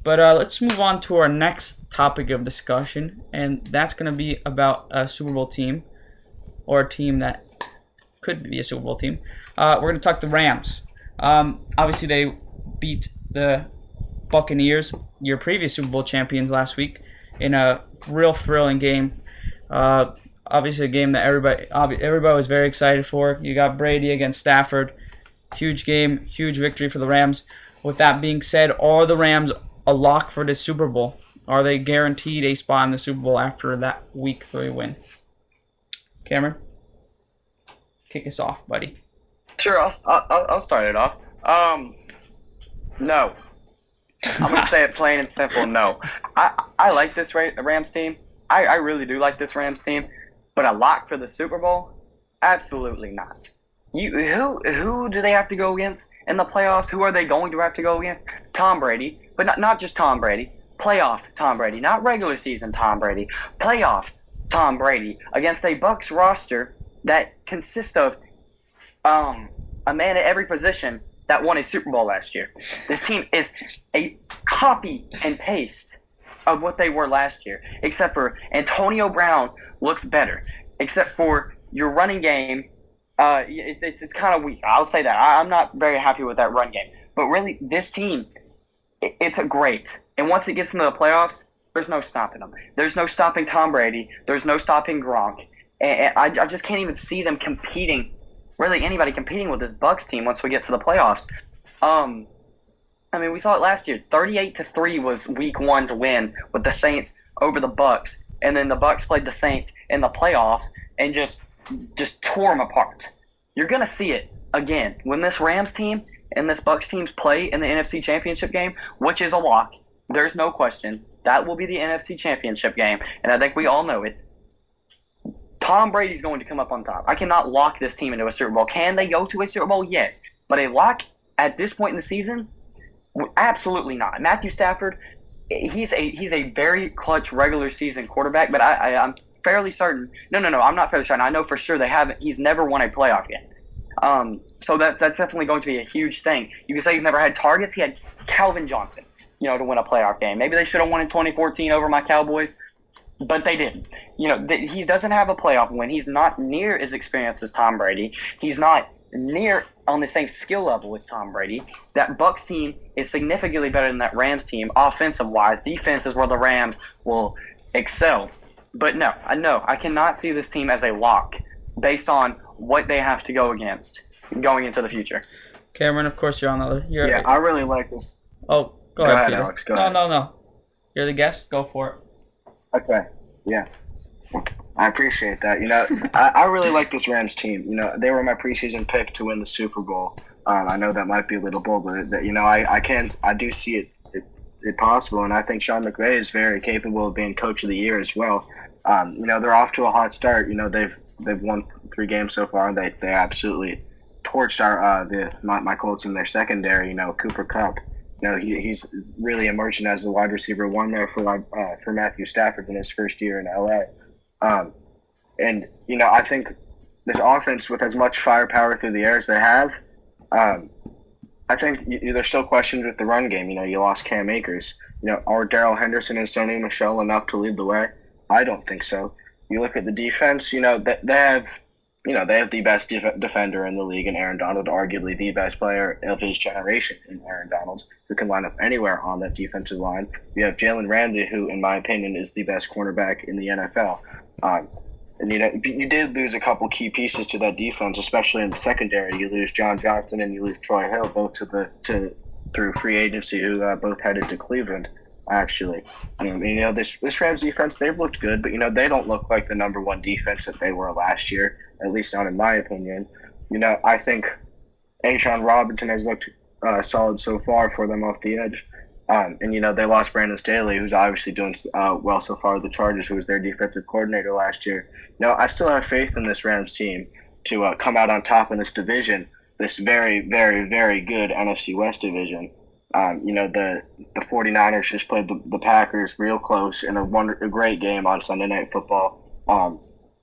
Speaker 2: But let's move on to our next topic of discussion, and that's going to be about a Super Bowl team, or a team that could be a Super Bowl team. We're going to talk the Rams. Obviously, they beat the Buccaneers, your previous Super Bowl champions, last week in a real thrilling game. Obviously, a game that everybody was very excited for. You got Brady against Stafford. Huge game, huge victory for the Rams. With that being said, are the Rams a lock for this Super Bowl? Are they guaranteed a spot in the Super Bowl after that Week 3 win? Cameron, kick us off, buddy.
Speaker 1: Sure, I'll start it off. No. I'm going to say it plain and simple, no. I like this Rams team. I really do like this Rams team. But a lock for the Super Bowl? Absolutely not. Who do they have to go against in the playoffs? Who are they going to have to go against? Tom Brady, but not just Tom Brady. Playoff Tom Brady, not regular season Tom Brady. Playoff Tom Brady against a Bucs roster that consists of a man at every position that won a Super Bowl last year. This team is a copy and paste of what they were last year, except for Antonio Brown looks better. Except for your running game, it's kind of weak. I'll say that. I'm not very happy with that run game. But really, this team, it's a great. And once it gets into the playoffs, there's no stopping them. There's no stopping Tom Brady. There's no stopping Gronk. And I just can't even see them competing, really anybody competing with this Bucs team once we get to the playoffs. I mean, we saw it last year. 38-3 was Week 1's win with the Saints over the Bucs, and then the Bucs played the Saints in the playoffs and just tore them apart. You're gonna see it again when this Rams team and this Bucs teams play in the NFC Championship game, which is a lock. There's no question that will be the NFC Championship game, and I think we all know it. Tom Brady's going to come up on top. I cannot lock this team into a Super Bowl. Can they go to a Super Bowl? Yes, but a lock at this point in the season. Absolutely not. Matthew Stafford, he's a very clutch regular season quarterback, but I'm fairly certain. No, I'm not fairly certain. I know for sure he's never won a playoff game. So that's definitely going to be a huge thing. You can say he's never had targets. He had Calvin Johnson, to win a playoff game. Maybe they should have won in 2014 over my Cowboys, but they didn't. He doesn't have a playoff win. He's not near as experienced as Tom Brady. He's not near on the same skill level as Tom Brady. That Bucs team is significantly better than that Rams team offensive-wise. Defense is where the Rams will excel. But no, I cannot see this team as a lock based on what they have to go against going into the future.
Speaker 2: Cameron, of course, you're on the other.
Speaker 3: Yeah, I really like this.
Speaker 2: Oh, go ahead, Peter.
Speaker 3: Alex. Go ahead.
Speaker 2: No. You're the guest. Go for it.
Speaker 3: Okay. Yeah. I appreciate that. I really like this Rams team. They were my preseason pick to win the Super Bowl. I know that might be a little bold, but I do see it possible, and I think Sean McVay is very capable of being Coach of the Year as well. They're off to a hot start. They've won 3 games so far. They absolutely torched my Colts in their secondary. Cooper Kupp. He's really emerging as the wide receiver 1 there for Matthew Stafford in his first year in LA. I think this offense, with as much firepower through the air as they have, I think there's still questions with the run game. You lost Cam Akers. Are Darrell Henderson and Sony Michel enough to lead the way? I don't think so. You look at the defense. They have the best defender in the league in Aaron Donald, arguably the best player of his generation in Aaron Donald, who can line up anywhere on that defensive line. You have Jalen Ramsey, who, in my opinion, is the best cornerback in the NFL. And you did lose a couple key pieces to that defense, especially in the secondary. You lose John Johnson and you lose Troy Hill, both through free agency, who both headed to Cleveland. Actually, this Rams defense, they've looked good, but they don't look like the number 1 defense that they were last year. At least not in my opinion. I think A'Shaun Robinson has looked solid so far for them off the edge. They lost Brandon Staley, who's obviously doing well so far with the Chargers, who was their defensive coordinator last year. I still have faith in this Rams team to come out on top in this division, this very, very, very good NFC West division. The 49ers just played the Packers real close in a great game on Sunday Night Football.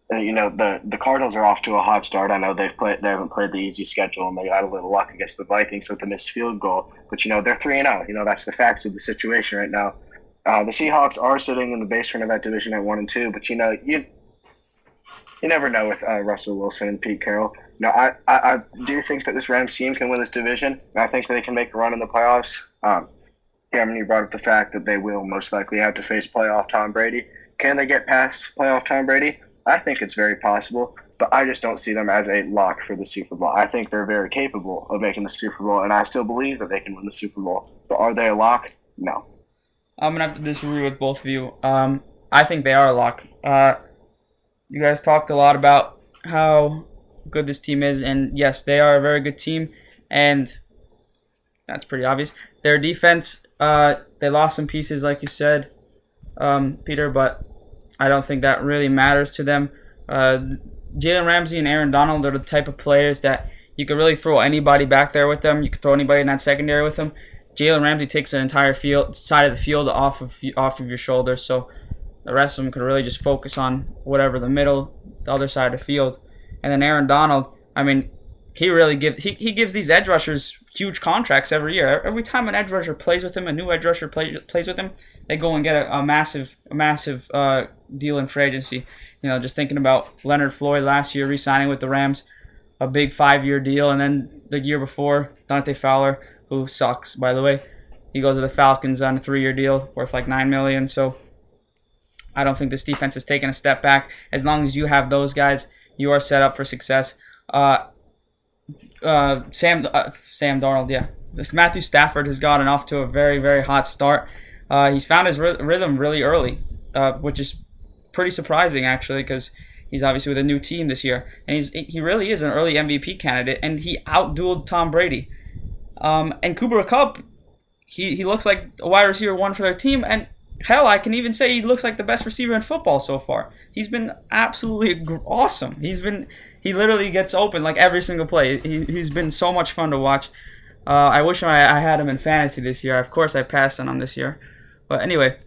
Speaker 3: The Cardinals are off to a hot start. I know they haven't played the easy schedule, and they got a little luck against the Vikings with a missed field goal. But they're 3-0. That's the facts of the situation right now. The Seahawks are sitting in the basement of that division at 1-2. But you never know with Russell Wilson and Pete Carroll. I do think that this Rams team can win this division. I think they can make a run in the playoffs. Cameron, you brought up the fact that they will most likely have to face playoff Tom Brady. Can they get past playoff Tom Brady? I think it's very possible, but I just don't see them as a lock for the Super Bowl. I think they're very capable of making the Super Bowl, and I still believe that they can win the Super Bowl. But are they a lock? No.
Speaker 2: I'm going to have to disagree with both of you. I think they are a lock. You guys talked a lot about how good this team is, and yes, they are a very good team, and that's pretty obvious. Their defense, they lost some pieces, like you said, Peter, but I don't think that really matters to them. Jalen Ramsey and Aaron Donald are the type of players that you could really throw anybody back there with them. You could throw anybody in that secondary with them. Jalen Ramsey takes an entire side of the field off of your shoulders, so the rest of them could really just focus on whatever the other side of the field. And then Aaron Donald, I mean, he really gives these edge rushers huge contracts every year. Every time an edge rusher plays with him, a new edge rusher plays with him, they go and get a massive deal in free agency. Just thinking about Leonard Floyd last year re-signing with the Rams, a big 5-year deal, and then the year before, Dante Fowler, who sucks, by the way, he goes to the Falcons on a 3-year deal worth like $9 million. So I don't think this defense has taken a step back. As long as you have those guys, you are set up for success. Sam Darnold, yeah. This Matthew Stafford has gotten off to a very, very hot start. He's found his rhythm really early, which is pretty surprising actually, because he's obviously with a new team this year, and he really is an early MVP candidate, and he outdueled Tom Brady. And Cooper Kupp, he looks like a wide receiver 1 for their team, and hell, I can even say he looks like the best receiver in football so far. He's been absolutely awesome. He literally gets open like every single play. He's been so much fun to watch. I wish I had him in fantasy this year. Of course, I passed on him this year. But anyway,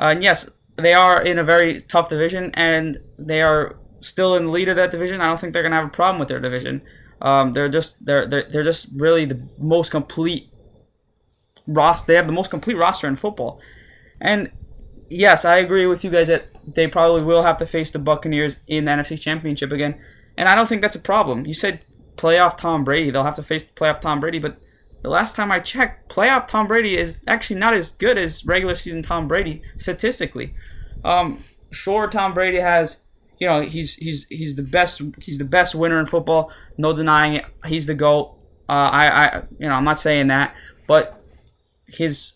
Speaker 2: yes, they are in a very tough division, and they are still in the lead of that division. I don't think they're gonna have a problem with their division. They're just really the most complete roster. They have the most complete roster in football. And yes, I agree with you guys that they probably will have to face the Buccaneers in the NFC Championship again. And I don't think that's a problem. You said playoff Tom Brady. They'll have to face playoff Tom Brady, but the last time I checked, playoff Tom Brady is actually not as good as regular season Tom Brady statistically. Sure, Tom Brady has, he's the best winner in football. No denying it. He's the GOAT. I'm not saying that, but his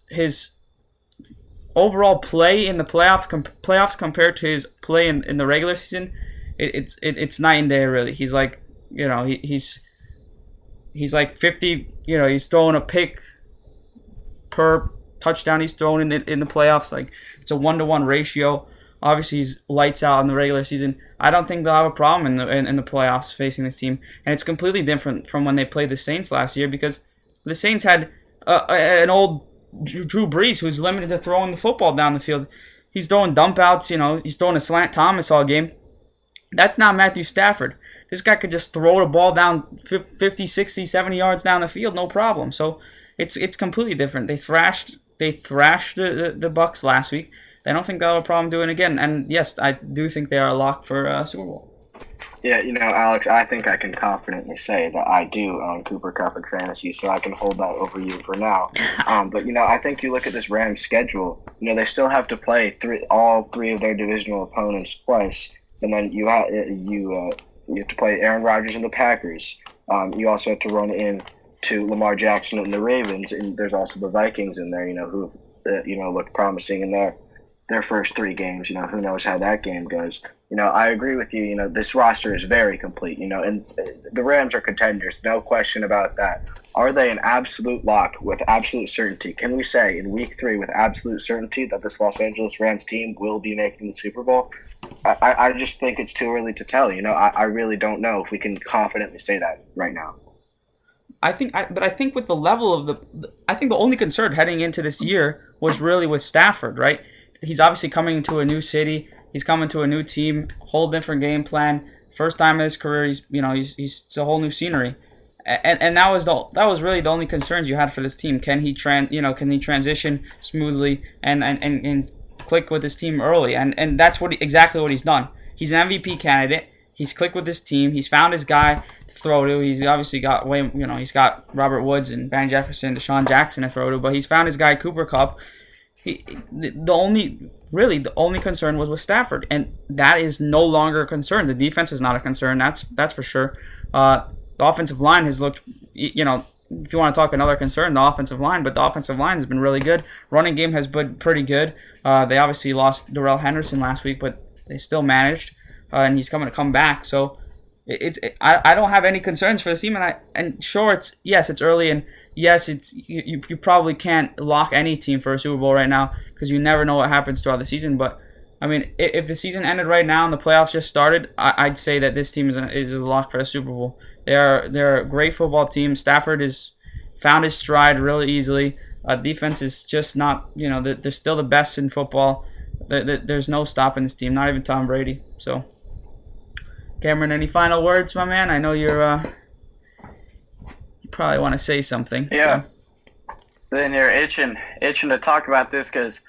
Speaker 2: overall play in the playoffs compared to his play in the regular season, it's night and day really. He's like, he's like 50. He's throwing a pick per touchdown he's thrown in the playoffs. Like, it's a 1-to-1 ratio. Obviously, he's lights out in the regular season. I don't think they'll have a problem in the playoffs facing this team, and it's completely different from when they played the Saints last year, because the Saints had an old Drew Brees who's limited to throwing the football down the field. He's throwing dump outs. He's throwing a slant Thomas all game. That's not Matthew Stafford. This guy could just throw the ball down 50, 60, 70 yards down the field, no problem. So it's completely different. They thrashed the Bucs last week. I don't think they'll have a problem doing it again. And yes, I do think they are a lock for Super Bowl.
Speaker 3: Yeah, Alex, I think I can confidently say that I do own Cooper Kupp in fantasy, so I can hold that over you for now. But I think you look at this Rams schedule. They still have to play all three of their divisional opponents twice, and then you have to play Aaron Rodgers and the Packers. You also have to run in to Lamar Jackson and the Ravens, and there's also the Vikings in there. Who look promising in their first 3 games. Who knows how that game goes. I agree with you. This roster is very complete, and the Rams are contenders. No question about that. Are they an absolute lock with absolute certainty? Can we say in week 3 with absolute certainty that this Los Angeles Rams team will be making the Super Bowl? I just think it's too early to tell. I really don't know if we can confidently say that right now.
Speaker 2: I think with the level of I think the only concern heading into this year was really with Stafford, right? He's obviously coming to a new city. He's coming to a new team, whole different game plan. First time in his career, he's it's a whole new scenery, and that was really the only concerns you had for this team. Can he transition smoothly and click with his team early? And that's exactly what he's done. He's an MVP candidate. He's clicked with his team. He's found his guy to throw to. He's obviously got he's got Robert Woods and Van Jefferson, Deshaun Jackson to throw to, but he's found his guy Cooper Kupp. The only concern was with Stafford, and that is no longer a concern. The defense is not a concern. That's for sure. The offensive line has looked, if you want to talk another concern, the offensive line, but the offensive line has been really good. Running game has been pretty good. They obviously lost Darrell Henderson last week, but they still managed, and he's coming to come back. So I don't have any concerns for this team, and sure, it's early, and yes, you probably can't lock any team for a Super Bowl right now because you never know what happens throughout the season. But I mean, if the season ended right now and the playoffs just started, I'd say that this team is a lock for the Super Bowl. They're a great football team. Stafford has found his stride really easily. Defense is just not, they're still the best in football. There's no stopping this team, not even Tom Brady. So, Cameron, any final words, my man? I know you probably want to say something.
Speaker 1: Yeah. Sitting here itching to talk about this because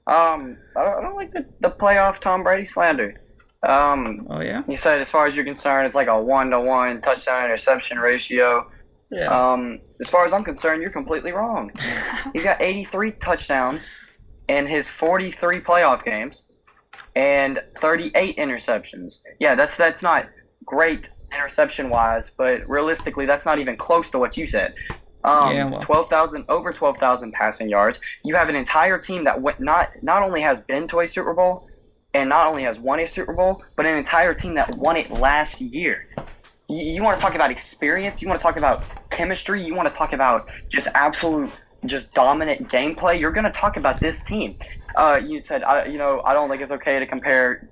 Speaker 1: I don't like the playoff Tom Brady slander.
Speaker 2: Oh yeah.
Speaker 1: You said as far as you're concerned, it's like a 1-to-1 touchdown interception ratio.
Speaker 2: Yeah.
Speaker 1: As far as I'm concerned, you're completely wrong. He's got 83 touchdowns in his 43 playoff games and 38 interceptions. Yeah, that's not great interception wise, but realistically, that's not even close to what you said. 12,000 passing yards. You have an entire team that not only has been to a Super Bowl and not only has won a Super Bowl, but an entire team that won it last year. You want to talk about experience? You want to talk about chemistry? You want to talk about just dominant gameplay? You're going to talk about this team. You said, I don't think it's okay to compare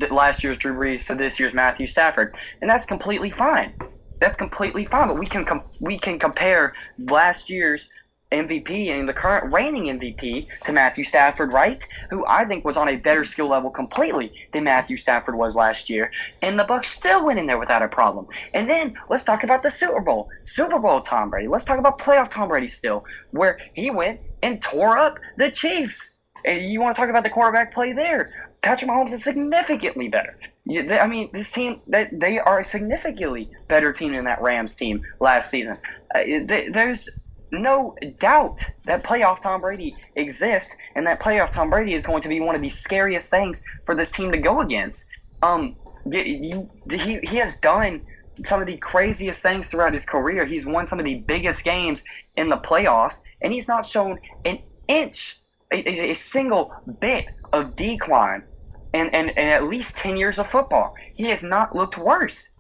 Speaker 1: last year's Drew Brees to this year's Matthew Stafford, and that's completely fine. But we can compare last year's MVP and the current reigning MVP to Matthew Stafford, right? Who I think was on a better skill level completely than Matthew Stafford was last year. And the Bucs still went in there without a problem. And then let's talk about the Super Bowl. Super Bowl Tom Brady. Let's talk about playoff Tom Brady still, where he went and tore up the Chiefs. And you want to talk about the quarterback play there? Patrick Mahomes is significantly better. This team, they are a significantly better team than that Rams team last season. There's no doubt that playoff Tom Brady exists, and that playoff Tom Brady is going to be one of the scariest things for this team to go against. He has done some of the craziest things throughout his career. He's won some of the biggest games in the playoffs, and he's not shown an inch, a single bit of decline in at least 10 years of football. He has not looked worse.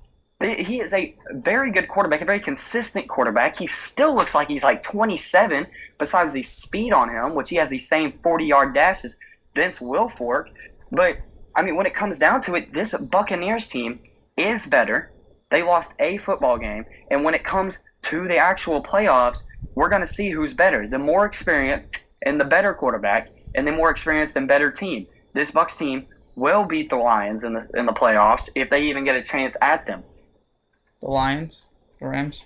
Speaker 1: He is a very good quarterback, a very consistent quarterback. He still looks like he's like 27, besides the speed on him, which he has the same 40-yard dash as Vince Wilfork. But, when it comes down to it, this Buccaneers team is better. They lost a football game. And when it comes to the actual playoffs, we're going to see who's better. The more experienced and the better quarterback, and the more experienced and better team. This Bucs team will beat the Lions in the playoffs if they even get a chance at them.
Speaker 2: The Lions? The Rams?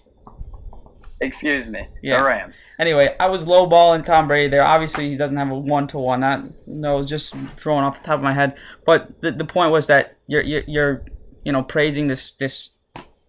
Speaker 1: Excuse me.
Speaker 2: Yeah.
Speaker 1: The Rams.
Speaker 2: Anyway, I was lowballing Tom Brady there. Obviously, he doesn't have a 1-to-1. That was just thrown off the top of my head. But the point was that you're praising this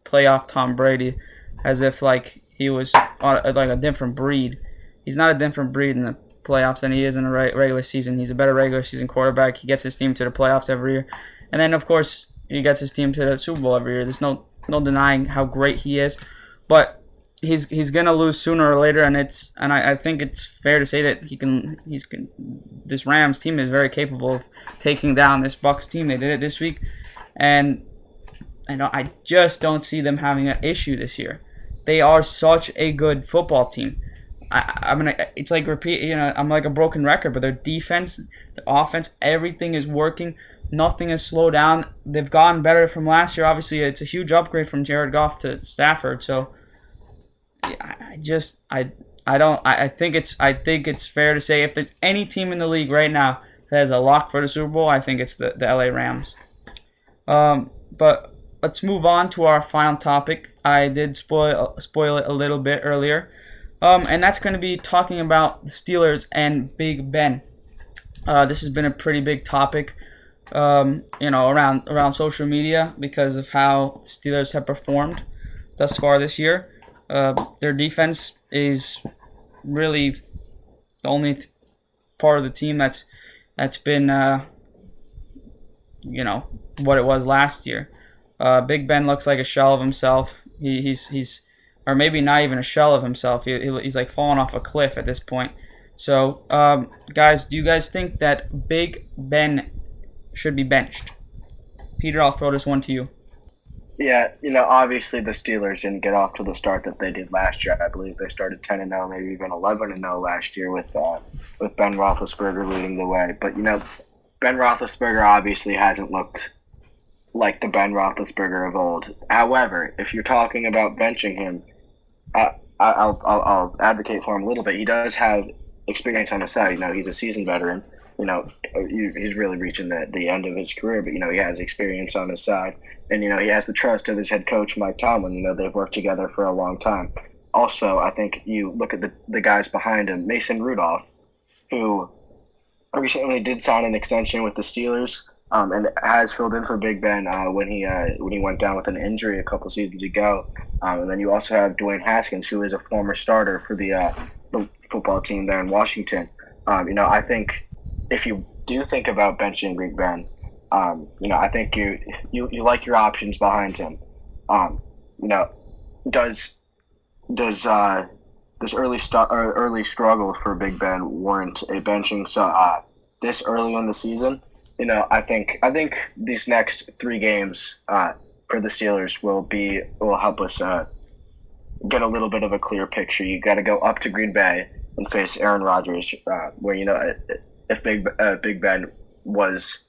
Speaker 2: playoff Tom Brady as if like he was like a different breed. He's not a different breed in the playoffs than he is in the regular season. He's a better regular season quarterback. He gets his team to the playoffs every year, and then of course he gets his team to the Super Bowl every year. There's no denying how great he is, but he's gonna lose sooner or later, and I think it's fair to say that this Rams team is very capable of taking down this Bucs team. They did it this week, and I just don't see them having an issue this year. They are such a good football team. It's like I'm like a broken record, but their defense, the offense, everything is working. Nothing has slowed down. They've gotten better from last year. Obviously, it's a huge upgrade from Jared Goff to Stafford. So, I think it's fair to say if there's any team in the league right now that has a lock for the Super Bowl, I think it's the LA Rams. But let's move on to our final topic. I did spoil it a little bit earlier. And that's going to be talking about the Steelers and Big Ben. This has been a pretty big topic, around social media because of how the Steelers have performed thus far this year. Their defense is really the only part of the team that's been, what it was last year. Big Ben looks like a shell of himself. He's or maybe not even a shell of himself. He's like falling off a cliff at this point. So, guys, do you guys think that Big Ben should be benched? Peter, I'll throw this one to you.
Speaker 3: Yeah, obviously the Steelers didn't get off to the start that they did last year. I believe they started 10-0, maybe even 11-0 last year with Ben Roethlisberger leading the way. But Ben Roethlisberger obviously hasn't looked like the Ben Roethlisberger of old. However, if you're talking about benching him, I'll advocate for him a little bit. He does have experience on his side. He's a seasoned veteran. He's really reaching the end of his career, but he has experience on his side, and he has the trust of his head coach Mike Tomlin. They've worked together for a long time. Also, I think you look at the guys behind him, Mason Rudolph, who recently did sign an extension with the Steelers, and has filled in for Big Ben when he went down with an injury a couple seasons ago. And then you also have Dwayne Haskins, who is a former starter for the football team there in Washington. I think if you do think about benching Big Ben, I think you like your options behind him. Does this early struggle for Big Ben warrant a benching? So this early in the season, I think these next 3 games for the Steelers will help us get a little bit of a clear picture. You got to go up to Green Bay and face Aaron Rodgers, where if Big Ben was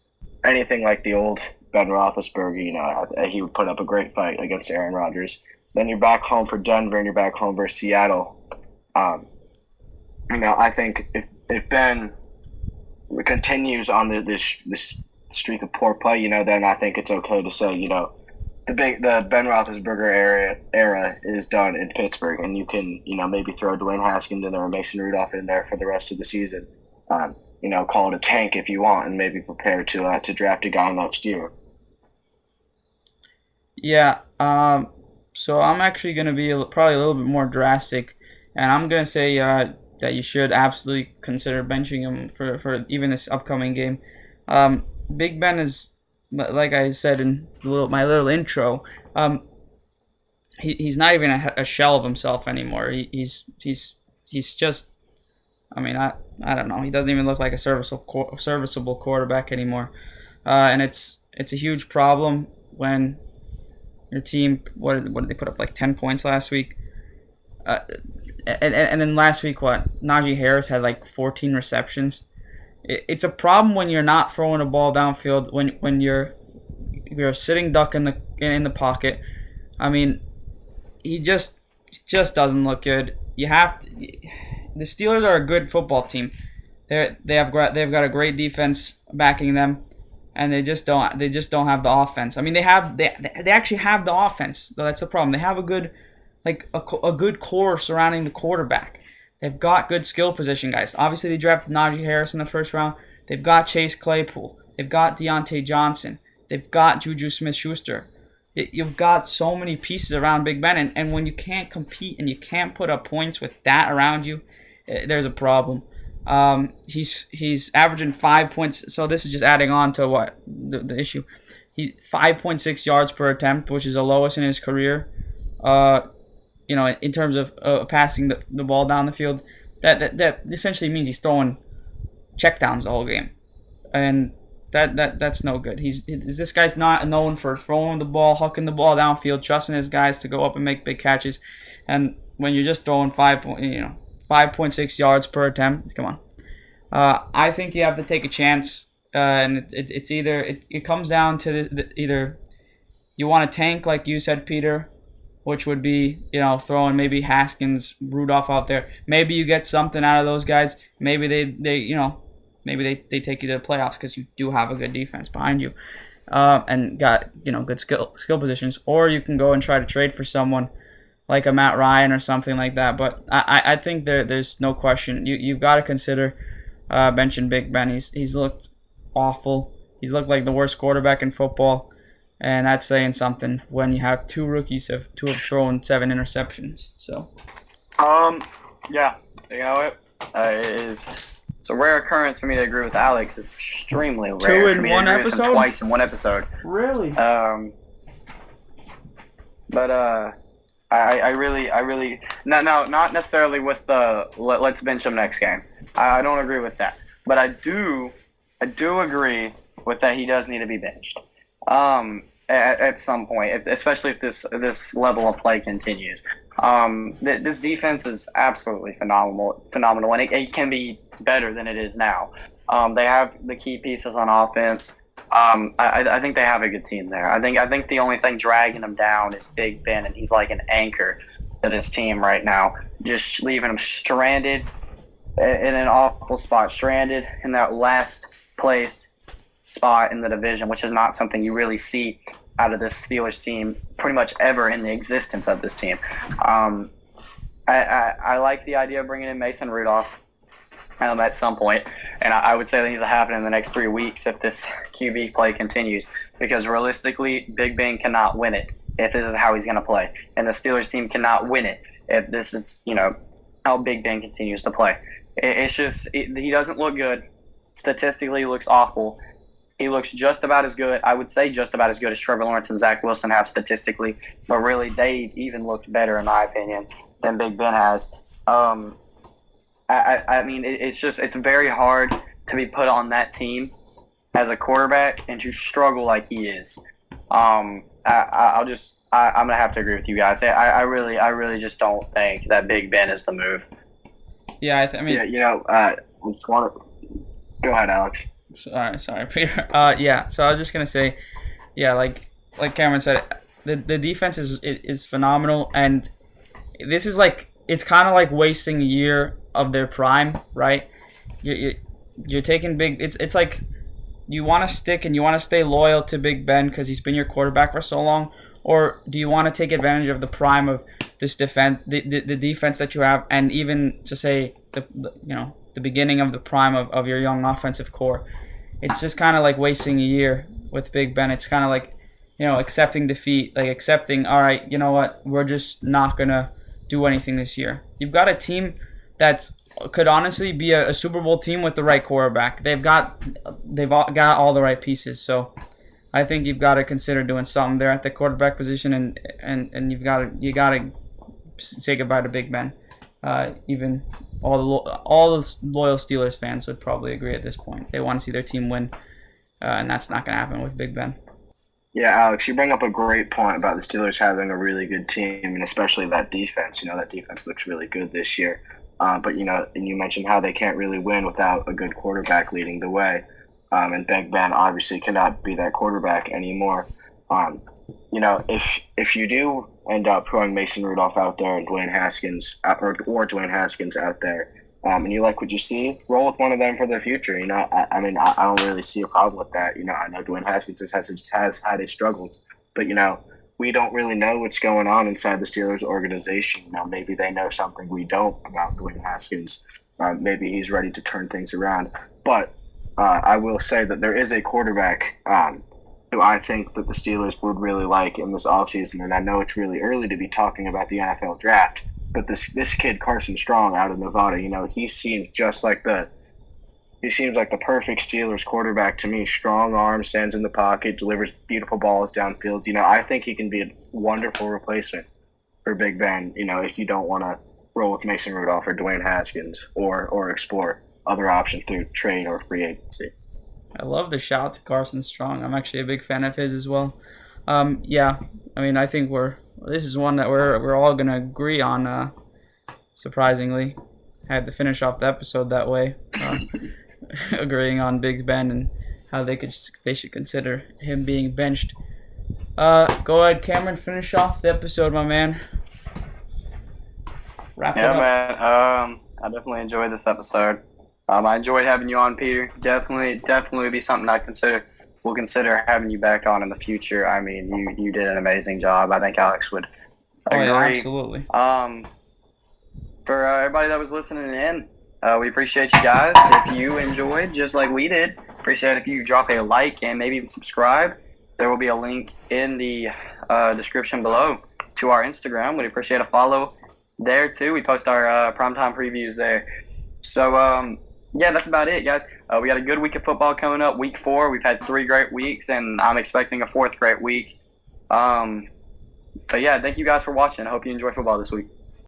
Speaker 3: anything like the old Ben Roethlisberger, he would put up a great fight against Aaron Rodgers. Then you're back home for Denver, and you're back home for Seattle. I think if Ben continues on this streak of poor play, then I think it's okay to say, the Ben Roethlisberger era is done in Pittsburgh, and you can maybe throw Dwayne Haskins in there or Mason Rudolph in there for the rest of the season. Call it a tank if you want, and maybe prepare to draft a guy next year.
Speaker 2: Yeah. So I'm actually going to be probably a little bit more drastic, and I'm going to say that you should absolutely consider benching him for even this upcoming game. Big Ben is, like I said in my little intro, he's not even a shell of himself anymore. He's just, I don't know. He doesn't even look like a serviceable quarterback anymore, and it's a huge problem when your team, what did they put up, like 10 points last week? And then last week, Najee Harris had like 14 receptions. It's a problem when you're not throwing a ball downfield, when you're a sitting duck in the pocket. He just doesn't look good. The Steelers are a good football team. They've got a great defense backing them, and they just don't have the offense. They actually have the offense. That's the problem. They have a good core surrounding the quarterback. They've got good skill position guys. Obviously, they drafted Najee Harris in the first round. They've got Chase Claypool. They've got Deontay Johnson. They've got Juju Smith-Schuster. You've got so many pieces around Big Ben, and when you can't compete and you can't put up points with that around you, there's a problem. He's averaging 5 points. So this is just adding on to what the issue. He's 5.6 yards per attempt, which is the lowest in his career. In terms of passing the ball down the field, that essentially means he's throwing checkdowns the whole game, and that's no good. This guy's not known for throwing the ball, hucking the ball downfield, trusting his guys to go up and make big catches, and when you're just throwing 5.6 yards per attempt, come on. I think you have to take a chance, and it's either it comes down to either you want to tank like you said, Peter, which would be, throwing maybe Haskins, Rudolph out there. Maybe you get something out of those guys. Maybe they take you to the playoffs because you do have a good defense behind you, and got good skill positions. Or you can go and try to trade for someone like a Matt Ryan or something like that. But I think there's no question. You've got to consider benching Big Ben. He's looked awful. He's looked like the worst quarterback in football. And that's saying something when you have 2 rookies who have thrown 7 interceptions. So,
Speaker 1: yeah, it's a rare occurrence for me to agree with Alex. It's extremely rare
Speaker 2: 2 in
Speaker 1: for me
Speaker 2: one
Speaker 1: to agree with him
Speaker 2: episode?
Speaker 1: twice in one episode.
Speaker 2: Really?
Speaker 1: But I really no, not necessarily with the let's bench him next game. I don't agree with that, but I do agree with that he does need to be benched. At some point, especially if this level of play continues. This defense is absolutely phenomenal, and it can be better than it is now. They have the key pieces on offense. I think they have a good team there. I think the only thing dragging them down is Big Ben, and he's like an anchor to this team right now, just leaving them stranded in an awful spot, stranded in that last place spot in the division, which is not something you really see out of this Steelers team pretty much ever in the existence of this team. I like the idea of bringing in Mason Rudolph at some point, and I would say that needs to happen in the next 3 weeks if this QB play continues, because realistically, Big Ben cannot win it if this is how he's going to play, and the Steelers team cannot win it if this is how Big Ben continues to play. It's just he doesn't look good. Statistically, he looks awful. He looks just about as good, I would say just about as good as Trevor Lawrence and Zach Wilson have statistically, but really they even looked better, in my opinion, than Big Ben has. I mean, it's very hard to be put on that team as a quarterback and to struggle like he is. I'm gonna have to agree with you guys. I really just don't think that Big Ben is the move.
Speaker 2: Yeah,
Speaker 3: I just want to go ahead, Alex.
Speaker 2: Sorry, Peter. Yeah. So I was just gonna say, yeah, like Cameron said, the defense is phenomenal, and this is it's kind of like wasting a year of their prime, right? You're taking big. It's like you want to stick and you want to stay loyal to Big Ben because he's been your quarterback for so long, or do you want to take advantage of the prime of this defense, the defense that you have, and even to say the beginning of the prime of your young offensive core? It's just kind of like wasting a year with Big Ben. It's kind of like accepting defeat, like accepting, all right, you know what, we're just not gonna do anything this year. You've got a team that could honestly be a Super Bowl team with the right quarterback. They've got all the right pieces. So I think you've got to consider doing something there at the quarterback position, and you got to say goodbye to Big Ben. Even all the loyal Steelers fans would probably agree at this point. They want to see their team win, and that's not going to happen with Big Ben.
Speaker 3: Yeah, Alex, you bring up a great point about the Steelers having a really good team, and especially that defense. That defense looks really good this year. But and you mentioned how they can't really win without a good quarterback leading the way. And Big Ben obviously cannot be that quarterback anymore. If you do end up throwing Mason Rudolph out there and Dwayne Haskins or Dwayne Haskins out there, and you like what you see, roll with one of them for the future. I don't really see a problem with that. I know Dwayne Haskins has had his struggles, but we don't really know what's going on inside the Steelers organization. Maybe they know something we don't about Dwayne Haskins. Maybe he's ready to turn things around. But I will say that there is a quarterback who I think that the Steelers would really like in this offseason. And I know it's really early to be talking about the NFL draft, but this kid, Carson Strong, out of Nevada, he seems like the perfect Steelers quarterback to me. Strong arm, stands in the pocket, delivers beautiful balls downfield. I think he can be a wonderful replacement for Big Ben, if you don't want to roll with Mason Rudolph or Dwayne Haskins or explore other options through trade or free agency.
Speaker 2: I love the shout to Carson Strong. I'm actually a big fan of his as well. Yeah, I think this is one that we're all gonna agree on. Surprisingly, had to finish off the episode that way, agreeing on Big Ben and how they should consider him being benched. Go ahead, Cameron. Finish off the episode, my man. Wrap it up.
Speaker 1: Yeah, man. I definitely enjoyed this episode. I enjoyed having you on, Peter. Definitely would be something we'll consider having you back on in the future. You did an amazing job. I think Alex would agree.
Speaker 2: Oh, yeah, absolutely.
Speaker 1: For everybody that was listening in, we appreciate you guys. If you enjoyed, just like we did, appreciate if you drop a like and maybe even subscribe. There will be a link in the description below to our Instagram. We'd appreciate a follow there too. We post our primetime previews there. So, yeah, that's about it, guys. We got a good week of football coming up, week 4. We've had 3 great weeks, and I'm expecting a 4th great week. So, yeah, thank you guys for watching. I hope you enjoy football this week.